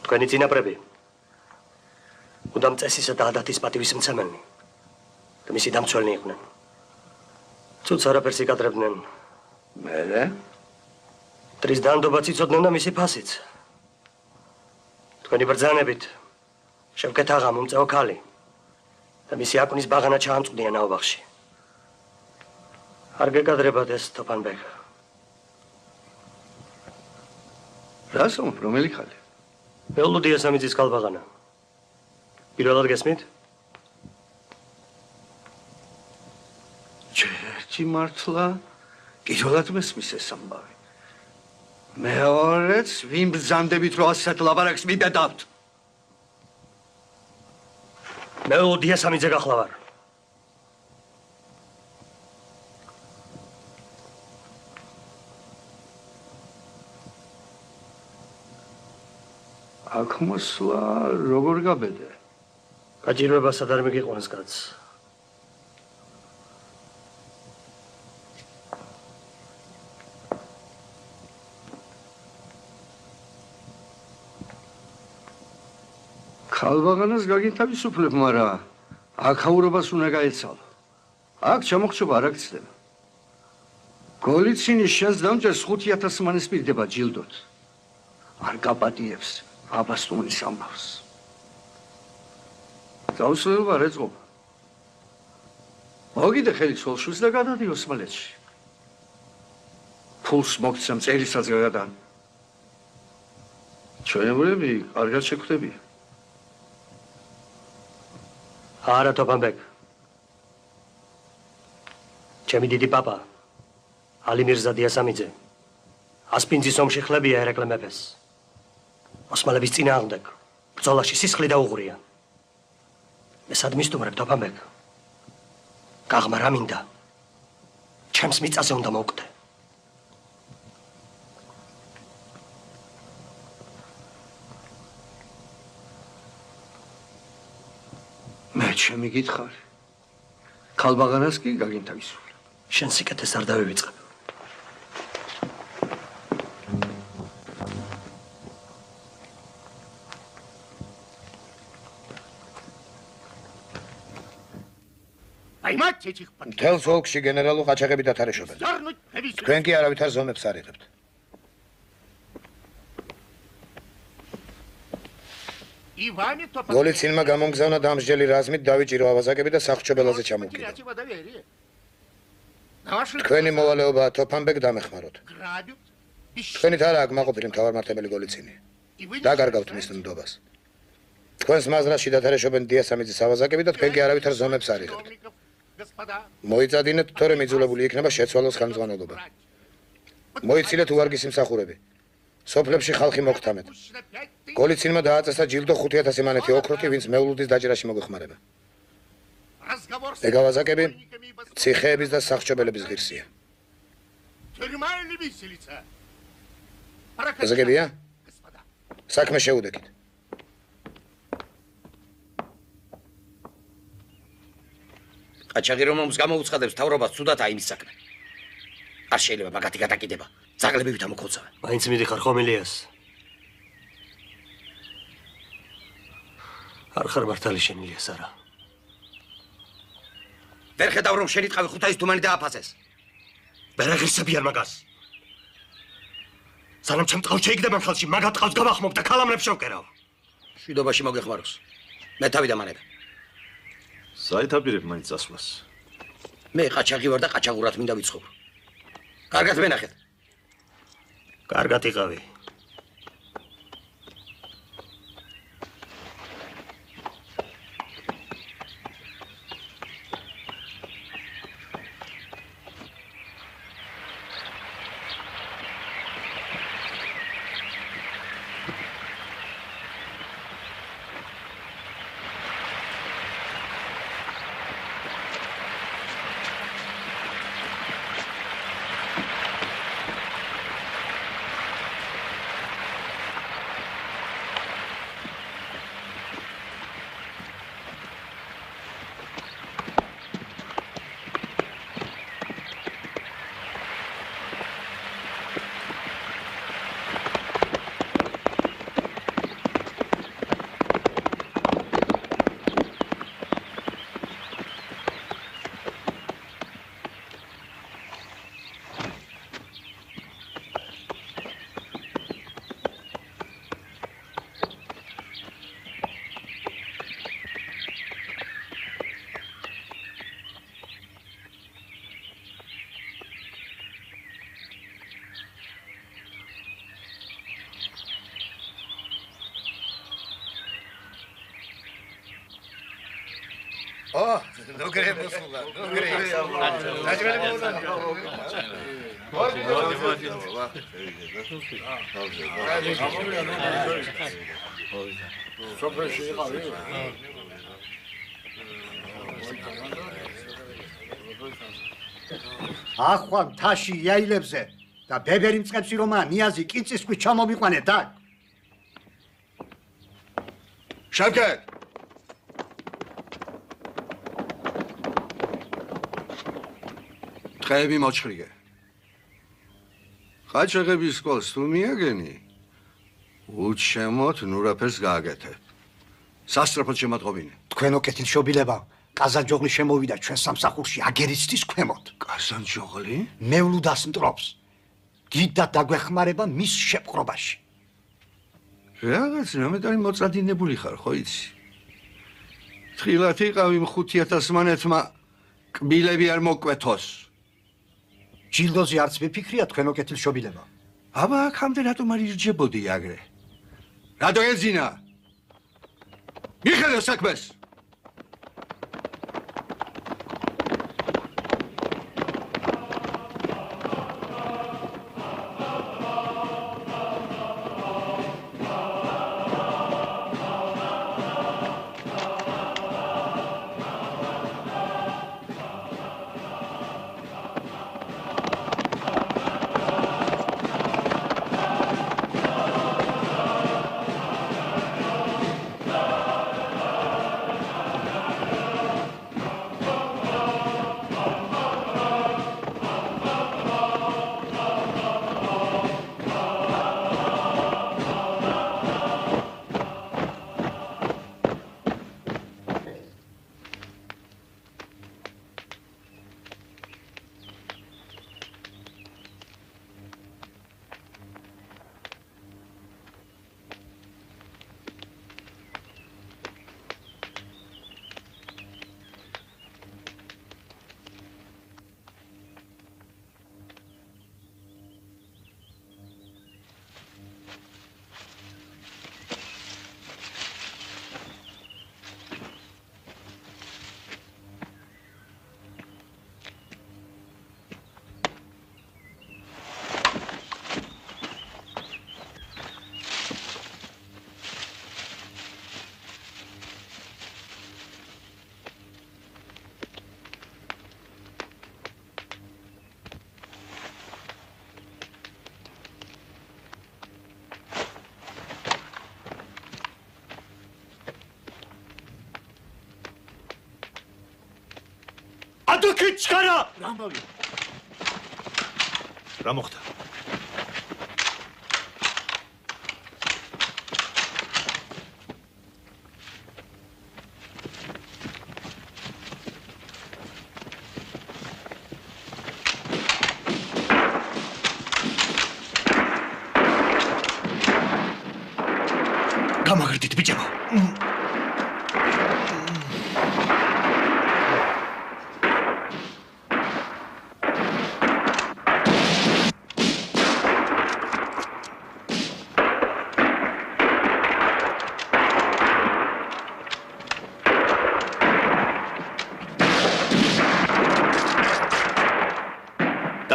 თქვენი წინაპრები უდამ წესისა და ადათის პატივისმცემელნი და მისი დამცველნი იყვნენ. ცუც არაფერს იკადრებდნენ. მერე? ტრის დანდობაც იცოდნენ და მისი ფასიც. თქვენი ბრძანებით შევკეთ აღა მომწეო ქალი და მისი აკუნის ბაღანა ჩაამწყდიან აობახში. არ გეკადრებათ ეს ტოპანბეკ. რას ამბობ, რომელი ხალი? მევლუდია სამიძის ქალბაღანა. პირველად გესმით? ერთი მართლა პირველად მესმის ეს ამბავი. მეორეც ვინ ბრძანდებით რომ ასეთ ლაბარაკს მიბედავთ? მევლუდია სამიძე გახლა ვარ. აქ მოსვლა როგორ გაბედე? გაჭირვებასად არ მიგიყვანს კაც. ქალბაღანას გაგინთავისუფლებ, მაგრამ აქაურობას უნდა გაეცალო. აქ ჩამოხჩობა არ აქცდება. გოლიცინის შენს დამჭერს 5000 მანეს პირდება ჯილდოთ. არ გაპატიებს აბასტუმის ამბავს. გაუსვლელობა არ ეწყობა. მოგიდე ხელი ცოლშვილს და გადადი ოსმალეთში. ფულს მოგცემ წერისაც გაგადან. ჩვენებურები კარგად შეგვხვდებია. არა თოფანბეკ. ჩემი დიდი პაპა ალი მირზა დიასამიძე ასპინძის ომში ხლებია ერეკლე მეფეს. ოსმალების წინააღმდეგ ბრძოლაში სისხლი დაუღრია. მე სად მისტუმრებ თოფანბეკ? გაღმა რა მინდა? ჩემს მიწაზე უნდა მოვკვდე. მე ჩემი გითხარი. ქალბაღანას კი გაგინთავისუფლე. შენ სიკეთეს არ დავივიწყებ. მთელს ოლქში გენერალურ ყაჩაღები დათარეშობენ. თქვენ კი არავითარ ზომებს არ იღებთ. გოლიცინმა გამომგზავნა დამსჯელი რაზმით დავიჭირო ავაზაკები და სახრჩობელაზე ჩამოვკიდა. თქვენი მოვალეობაა თოფანბეკ დამეხმაროთ. თქვენით არა აქ მაყოფილი მთავარმართებელი გოლიცინი. დაგარგავთ მის ნდობას. თქვენს მაზრაში დათარეშობენ დიასამიძის ავაზაკები და თქვენ კი არავითარ ზომებს არ იღებთ. მოიწადინეთ, თორემ იძულებული იქნება შეცვალოს ხელმძღვანელობა. მოიცილეთ უვარგისი მსახურები. სოფლებში ხალხი მოგთამეთ. გოლიცინმა დააწესა ჯილდო 5000 მანეთი ოქროთი, ვინც მეულუდის დაჭერაში მოგეხმარება. ეგავაზაკები ციხეების და სახრჩობელების ღირსია. აზაკებია? საქმე შეუდექით. ყაჩაღი რომ ომს გამოუცხადებს თავრობას ცუდად აიმის საქმე. არ შეიძლება მაგათი გადაკიდება. ძაღლებივით ამოქოცავენ. მაინც მიდიხარ ხომ ილიას? არ ხარ მართალი შენ ილიას არა? ვერ ხედავ რომ შენი ტყავი 500 თუმანი დააფასეს. ვერ აღირსებიან მაგას. სანამ ჩემ ტყავს შეიგდება მხალში, მაგათ ტყავს გავახმობ და ქალამრებს შევკერავ. შვიდობაში მოგეხმაროს. მე თავი დამანებ. საითაპირებ მაინც წასვლას. მე ყაჩაღი ვარ და ყაჩაღურად მინდა ვიცხოვ. კარგად მენახეთ. კარგად იყავი. Oh, nu gremo sulla, nu gremo. ახლა მთაში იაილებზე და ბებერი მწყებში რომა ნიაზი კიწისქვით ჩამომიყვანეთ და შევკეთ ხეები მოჭრიგე. ყაჩაღების სკოლს თუ მიაგენი, უჩემოთ ნურაფერს გააკეთებ. სასწრაფოდ შემატყობინე. თქვენო კეთილშობილება, კაზანჯოღლი შემოვიდა ჩვენ სამსახურში აგერიცის ქვემოთ. კაზანჯოღლი? მევლუდას მტრობს. დიდად დაგვეხმარება მის შეპყრობაში. რაღაც ნამეტარი მოწადინებული ხარ, ხო იცი? თხილად იყავი 5,000 მანეთმა კბილები არ მოკვეთოს. ჯილდოზე არც მიფიქრია თქვენო კეთილშობილება. აბა, აქამდე რატომ არ ირჯებოდი აგრე? რატო ეძინა? მიხედა საქმეს. ადვოკატ ჩქარა! რა მოხდა? გამაგრდით ბიჭებო.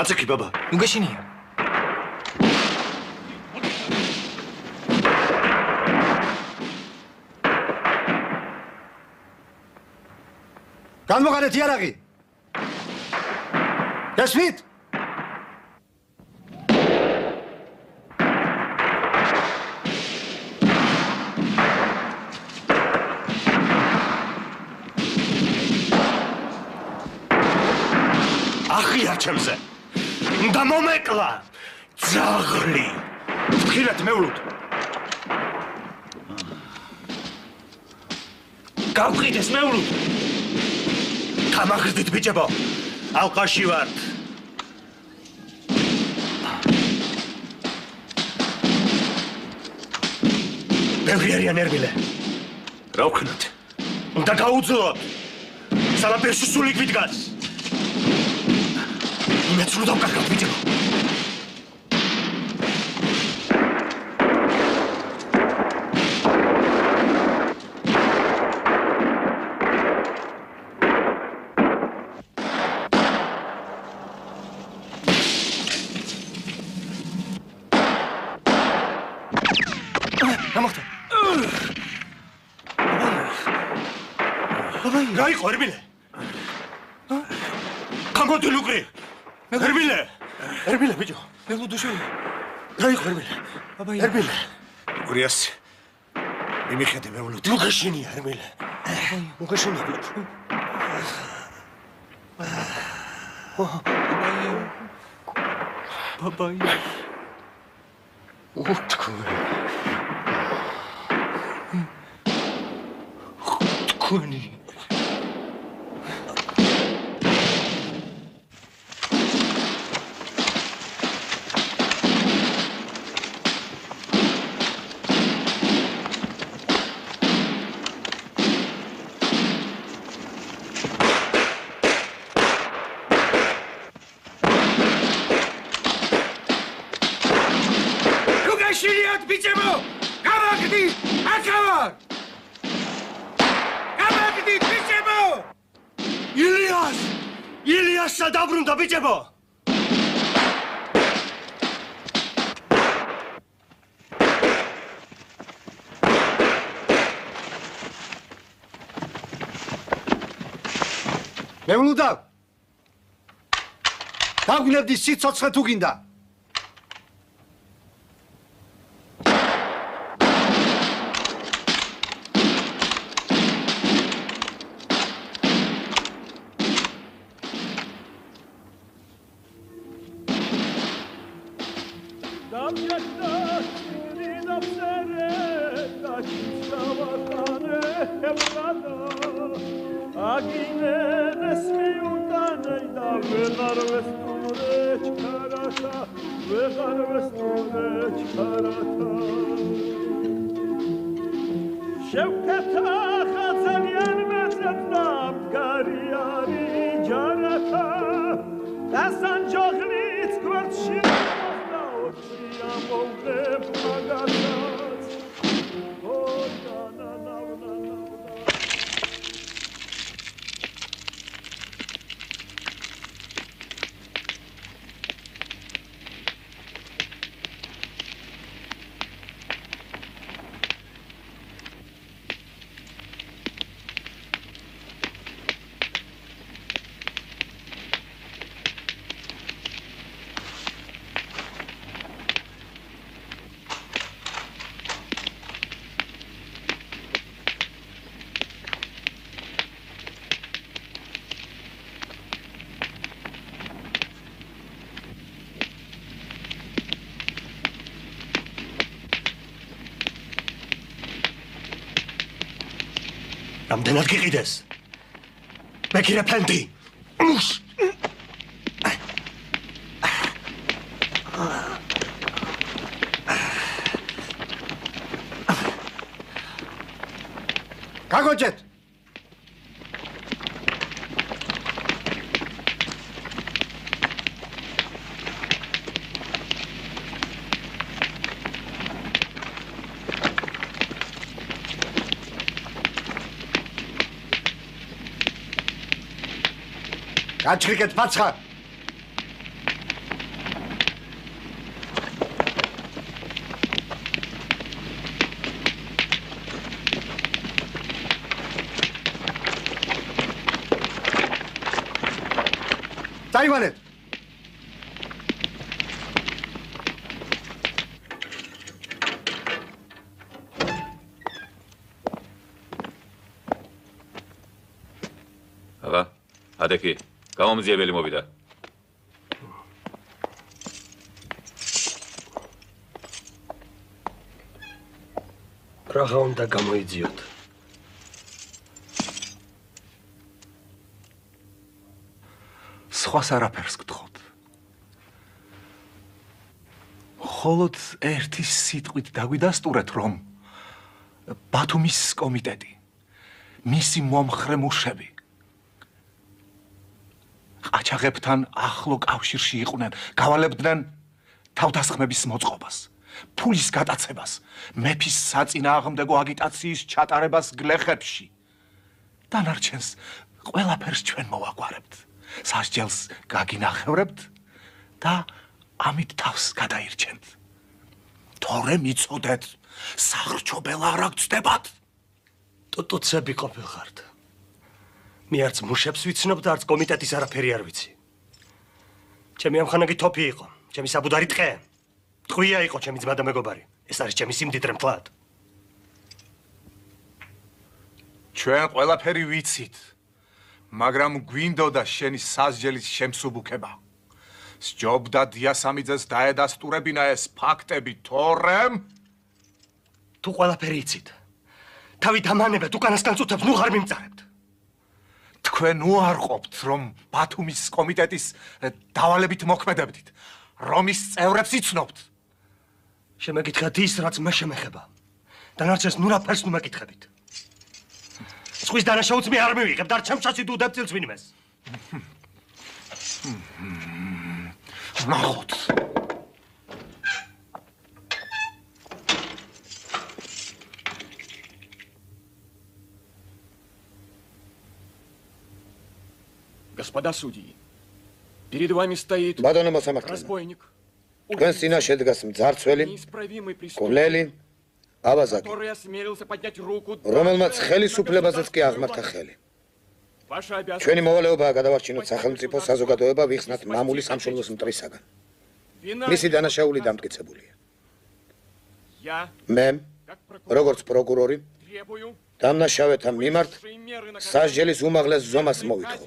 დაცეკი ბაბა. ნუ გეშინია. განმოყარეთ იარაღი. გასვით? ახია ჩემზე. და მომეკლა ძაღლი. ვთქილეთ მევლუდ. გავყიდეს მევლუდ. გამაგრდით ბიჭებო. ალყაში ვართ. ბევრი არიან ერმილე. რა ვქნათ? უნდა გაუძლოთ. სალაფერში სული გვიდგას. მეც რო დავკარგავ ბიჭებო. რა იყო ერმილე? გამოდი ლუკრი. ერმილე. ერმილე ბიჭო. მელუდუშევი. რა იყო ერმილე? ერმილე. გურიას. მიმიხედე მევლუდი. ნუ გაშინია ერმილე. ნუ გაშინია ბიჭო. ბაბაი. უთქვი. თქვენი ილიასსა დაბრუნდა ბიჭებო მევლუდა დაგვინებდი სიცოცხლე თუ გინდა რამდენად გიყიდეს? მეკირე ფენდი. გაგოჭეთ. გაჩრიკეთ ფაცხა. დაივალეთ. აბა, ადექი. გამომძიებელი მოვიდა. რაღა უნდა გამოიძიოთ? სხვას არაფერს გთხოვთ. მხოლოდ ერთი სიტყვით დაგვიდასტურეთ, რომ ბათუმის კომიტეტი, მისი მომხრე მუშები ყაჩაღებთან ახლო კავშირში იყვნენ, გავალებდნენ თავდასხმების მოწყობას, ფულის გატაცებას, მეფის საწინააღმდეგო აგიტაციის ჩატარებას გლეხებში. დანარჩენს ყველაფერს ჩვენ მოვაგვარებთ. სასჯელს გაგინახევრებთ და ამით თავს გადაირჩენთ. თორე მიცოდეთ, სახრჩობელა არ აგწდებათ. ტუტუცები ყოფილხართ. მე არც მუშებს ვიცნობ და არც კომიტეტის არაფერი არ ვიცი. ჩემი ამხანაგი თოფი იყო, ჩემი საბუდარი ტყე. ტყვია იყო ჩემი ძმა და მეგობარი. ეს არის ჩემი სიმდიდრე მთლად. ჩვენ ყველაფერი ვიცით, მაგრამ გვინდოდა შენი სასჯელის შემსუბუქება. სჯობდა დიასამიძეს დაედასტურებინა ეს ფაქტები, თორემ თუ ყველაფერი იცით თავი დამანებეთ უკანასკან წუთებს ნუ ხარ მიმწარებთ. თქვენ უარყოფთ, რომ ბათუმის კომიტეტის დავალებით მოქმედებდით, რომ ის წევრებს იცნობთ. შემეკითხეთ ის, რაც მე შემეხება. დანარჩენს ნურაფერს ნუ მეკითხებით. სხვის დანაშაულს მე არ მივიღებ და არ ჩემშასი თუ უდებ წილს ვინმეს. ნახოთ. Господа судьи, перед вами стоит разбойник, თქვენ წინაშე დგას მძარცველი, გულელი, ავაზაკი, который осмелился поднять руку. რომელმაც ხელისუფლებაზეც კი აღმართა ხელი. ჩვენი მოვალეობაა გადავარჩინოთ სახელმწიფო საზოგადოება ვიხსნათ მამული სამშობლოს მტრისაგან. მისი დანაშაული დამტკიცებულია. მე, როგორც პროკურორი, დამნაშავეთა მიმართ სასჯელის უმაღლეს ზომას მოვითხოვ.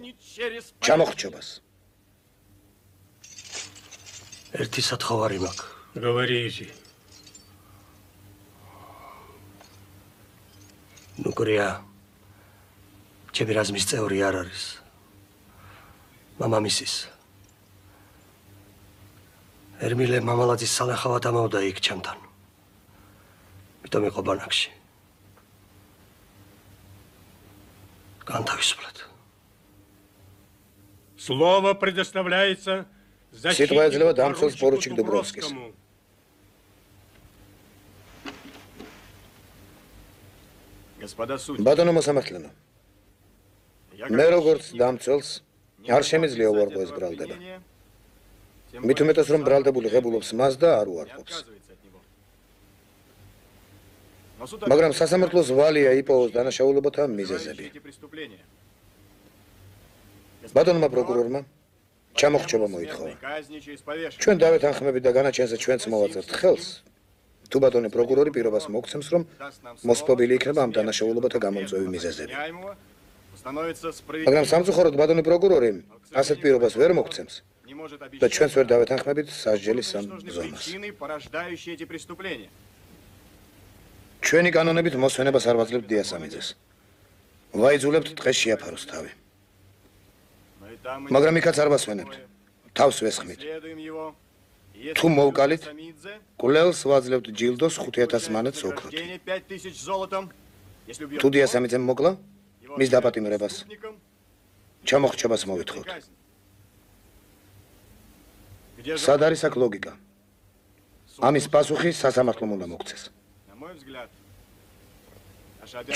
ჩამოხრჩობას. ერთი სათხოვარი მაქვს. Говорите. ნუ გრია. ჩემი რაზმის წევრი არ არის. მამამისის. ერმილე მამალაძის სანახავად ამავდა იქ ჩემთან. მიტომ იყო ბანაკში. განთავისუფლეთ. Слово предоставляется სიტყვა ეძლევა დამცველს პორუჩიკ დუბროვსკის. Господа судьи. ბატონო მოსამართლენო. მე როგორც დამცველს არ შემიძლია უარყოფეს ბრალდება. მით უმეტეს რომ ბრალდებული ღებულობს მას და არ უარყოფს. მაგრამ სასამართლოს ვალია იპოვოს დანაშაულებათა მიზეზები. ბატონმა პროკურორმა ჩამოხრჩობა მოითხოვა. ჩვენ დავეთანხმებით და განაჩენზე ჩვენც მოვაწერთ ხელს. თუ ბატონი პროკურორი პირობას მოგცემს, რომ მოსპობილი იქნება ამ დანაშაულებათა გამომწვევი მიზეზები. მაგრამ სამწუხაროდ ბატონი პროკურორი ასეთ პირობას ვერ მოგცემს და ჩვენც ვერ დავეთანხმებით სასჯელის ამ ზომას. ჩვენი კანონებით მოსვენებას არ ვაძლევთ დიასამიძეს. ვაიძულებთ დღეს შეაფაროს თავი. მაგრამ იქაც არ ვასვენებთ. თავს ვესხმით. თუ მოვკალით, კულელს ვაძლევთ ჯილდოს 5000 მანეთს ოქროთი. თუ დიასამიძემ მოკლა, მის დაპატიმრებას. ჩამოხრჩობას მოვითხოვთ. სად არის აქ ლოგიკა? ამის პასუხი სასამართლომ უნდა მოგცეს.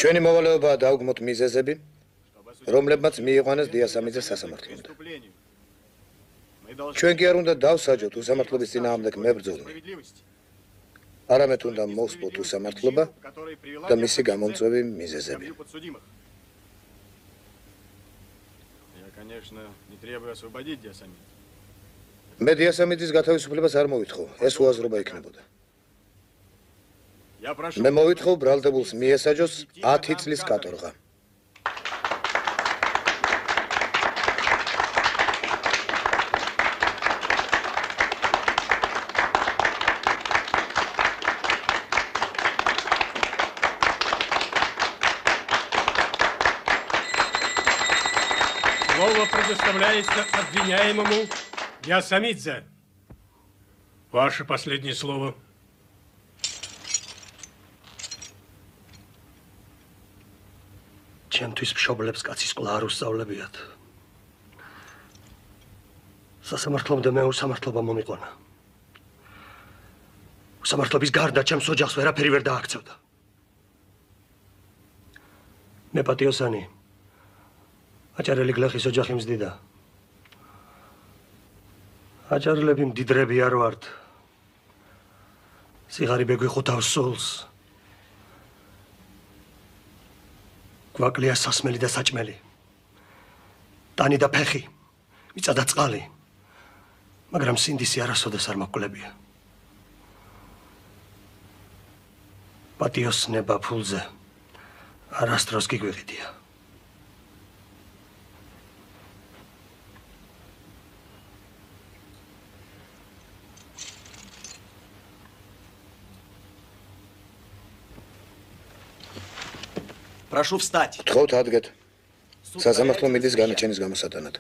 ჩვენი მოვალეობაა დაუგმოთ მიზეზები, რომლებმაც მიიყვანეს დიასამიძეს სასამართლომდე. ჩვენ კი არ უნდა დავსაჯოთ უსამართლობის წინააღმდეგ მებრძოლი. არამედ უნდა მოვსპოთ უსამართლობა და მისი გამომწვევი მიზეზები. მე დიასამიძის გათავისუფლებას არ მოვითხოვ, ეს უაზრობა იქნებოდა. მე მოვითხოვ ბრალდებულს მიესაჯოს 10 წლის კატორღა. Слово предоставляется обвиняемому Ясамидзе. Ваше последнее слово. ჩემთვის მშობლებს კაცის სკოლა არ უსწავლებიათ. სასამართლომდე მე უსამართლობა მომიყვანა. უსამართლობის გარდა ჩემს ოჯახს ვერაფერი ვერ დააქცევდა. მე პატიოსანი აჭარელი გლეხის ოჯახი მზდიდა. აჭარელები მდიდრები არ ვართ. სიღარიბე გვიხუთავს სულს. გვაკლია სასმელი და საჭმელი. ტანი და ფეხი, მიწა და წყალი. მაგრამ სინდისი არასოდეს არ მოკლებია. პატიოს ნება ფულზე არასდროს გიგვიყიდია. Прошу встать. გთხოვთ ადგეთ. სასამართლო მიდის განაჩენის გამოსატანად.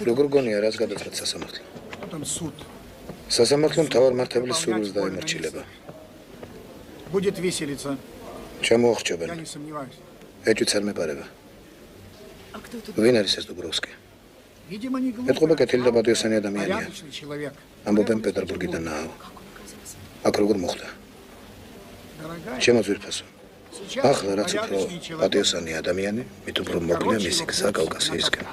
როგორ გონია რაც გადაწყვეტ სასამართლო? Там суд. სასამართლო მთავარმართებლის სურვილს დაემორჩილება. Будет виселица. ჩამოახჭებენ. Я не сомневаюсь. ეჭვიც არ მეპარება. ვინ არის ეს დუბროვსკი? Видимо, не глупый. ეთყობა კეთილი და პატიოსანი ადამიანია. Порядочный человек. ამბობენ პეტერბურგიდანაა. აქ როგორ მოხდა? Дорогая. ჩემო ძვირფასო. ახლა რაც უფრო პატიოსანი ადამიანი, მით უფრო მოკლია მისი გზა კავკასიისკენ.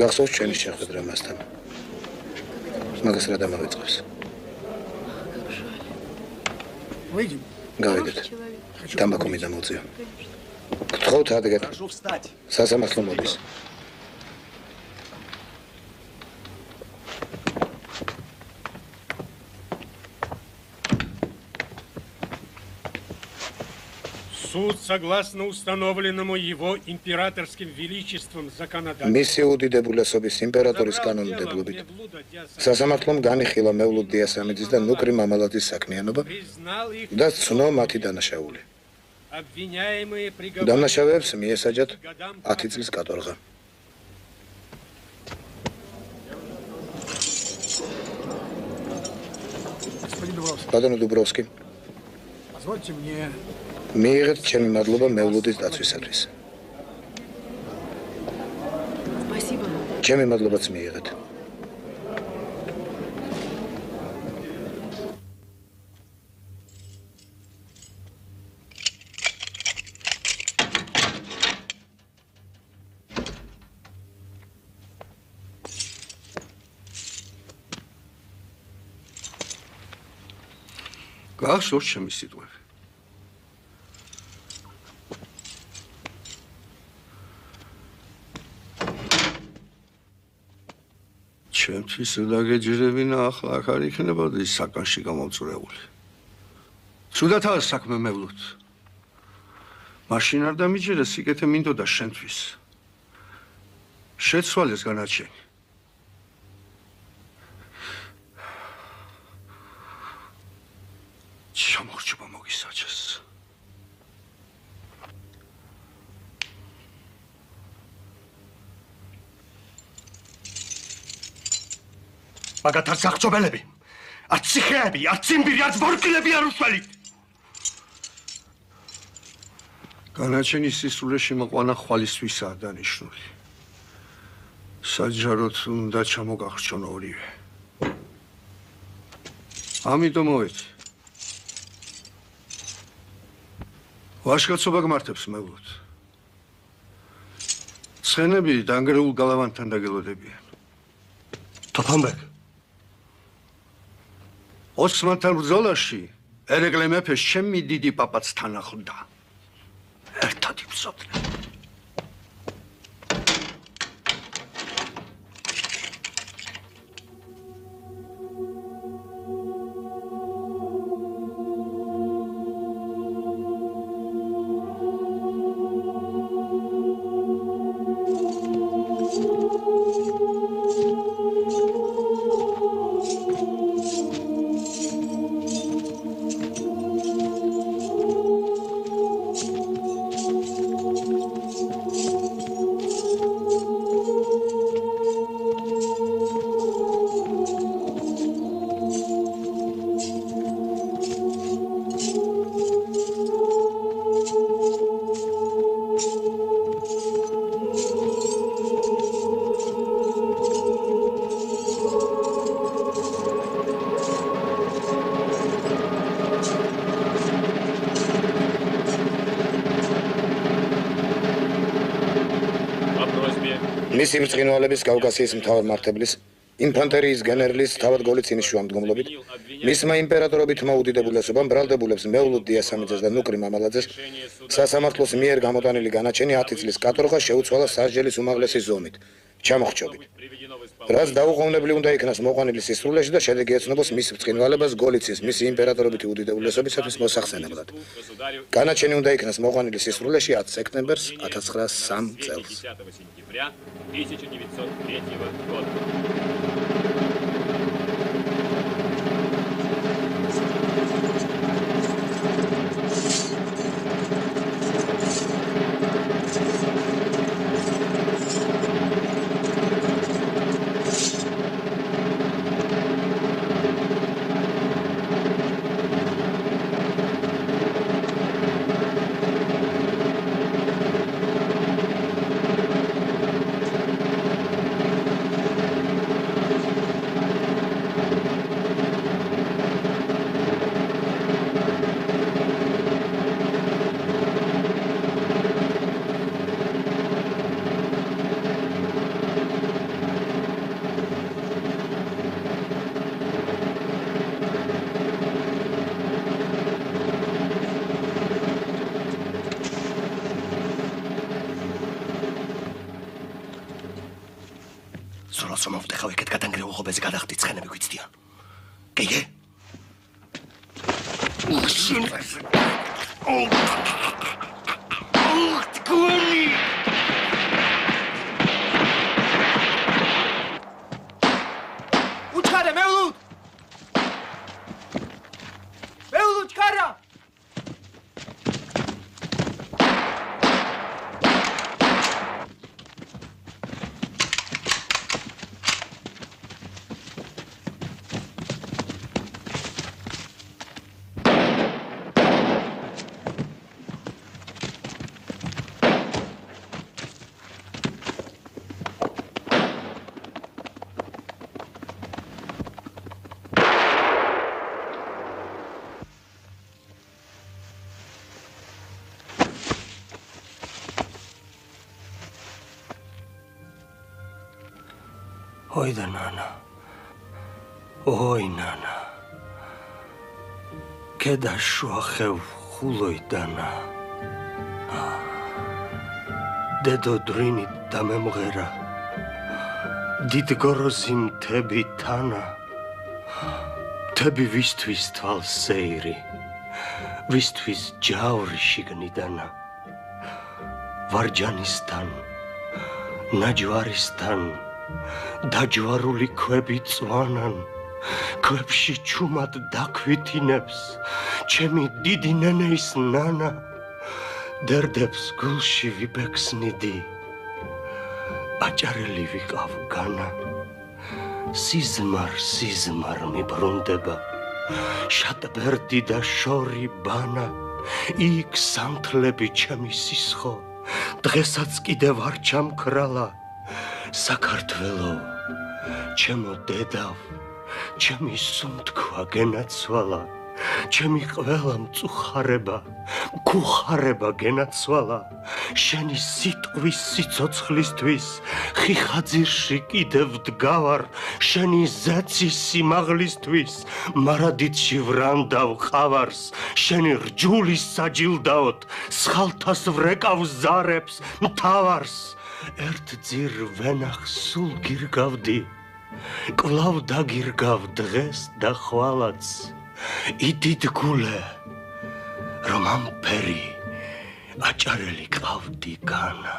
გახსოვს ჩვენი შეხვედრა მასთან. მაგას რა დამავიწყებს? Выйдем. გავიდეთ. თამბაქო მიდამოწიო. გთხოვთ ადგეთ. Прошу встать. სასამართლო მოდის. Суд, согласно установленному его императорским величеством законодательству, მისი უდიდებულესობის იმპერატორის კანონმდებლობით სასამართლომ განიხილა მევლუდ დიასამიძის და ნუკრი მამალაძის საქმიანობა და ცნო მათი დანაშაული. обвиняемые приговорены დამნაშავეებს მიესაჯათ 10 წლის კატორღა. Господин Дубровский, ბატონო დუბროვსკი, позвольте мне მიიღეთ ჩემი მადლობა მევლუდის დაცვისათვის. Спасибо. ჩემი მადლობაც მიიღეთ. გახსოვს ჩემი სიტყვები. ჩემთვის დაგეჯერებინა ახლა აქ არ იქნებოდა ის საკანში გამომწვრეული. ცუდათაა საქმე მევლუთ. მაშინ არ დამიჯერა სიკეთე მინდოდა შენთვის. შეცვალეს განაჩენი. ჩამორჩება მოგისაჯეს. მაგათ არც აღჭობელები, არც ციხეები, არც ციმბირი, არც ბორკილები არ უშველით. განაჩენის სისრულეში მოყვანა ხვალისთვისაა დანიშნული. საჯაროდ უნდა ჩამოგახსჩონ ორივე. ამიტომ მოვეცი. ვაჟკაცობა გმართებს მევლოდ. ცხენები დანგრეულ გალავანთან დაგელოდებიან. თოფანბეგ. ოსმანთან ბრძოლაში ერეკლე მეფე ჩემი დიდი პაპაც თან ახლდა. ერთად იბრძოდნენ. მისი მწყინვალების კავკასიის მთავარმართებლის ინფანტერიის გენერლის თავად გოლიცინის შუამდგომლობით მისმა იმპერატორობით მოუდიდებულესობამ ბრალდებულებს მეულუდ დიასამიძეს და ნუკრი მამალაძეს სასამართლოს მიერ გამოტანილი განაჩენი 10 წლის კატორღა შეუცვალა სასჯელის უმაღლესი ზომით ჩამოხრჩობით რაც დაუყოვნებლი უნდა იქნას მოყვანილი სისრულეში და შედეგი ეცნობს მის ბრწყინვალებას გოლიციის მისი იმპერატორობითი უდიდებულესობისათვის მოსახსენებლად განაჩენი უნდა იქნას მოყვანილი სისრულეში 10 სექტემბერს 1903 წელს 1903 года. სულოს რომ ვტეხავ იქეთ გადანგრეულ ხობეზე გადახდით ცხენები გვიცდიან. გიგე? თქონი! უჩქარე მეულუდ! მეულუდ ჩქარა! Oi da nana. Oi nana. Keda შუახევ ხულოი დანა. დედო დრინით დამემღერა. დიდგოროზი მთები თანა. მთები ვისთვის თვალსეირი. ვისთვის ჯავრი შიგნიდანა. ვარჯანისთან, ნაჯვარისთან დაჯვარული ქვები წვანან, ქვებში ჩუმად დაქვითინებს, ჩემი დიდი ნენეის ნანა, დერდებს გულში ვიბექსნიდი, აჭარელი ვიყავ განა, სიზმარ მიბრუნდება, შატბერდი და შორი ბანა, იქ სამთლები ჩემი სისხო, დღესაც კიდევ არ ჩამქრალა, საქართველო, ჩემო დედავ, ჩემი სუნთქვა გენაცვალა, ჩემი ყველა მწუხარება, მქუხარება გენაცვალა, შენი სიტყვის სიცოცხლისთვის, ხიხაძირში კიდევ დგავარ, შენი ზეცის სიმაღლისთვის, მარადითში ვრანდავ ყავარს, შენი რჯულის საჯილდაოდ, სხალთას ვრეკავ ზარებს, მთავარს, ერთ ძირ ვენახ სულ გირგავდი, კვლავ დაგირგავ დღეს და ხვალაც, იდიდ გულე, რომ ამ ფერი აჭარელი ყავდი განა.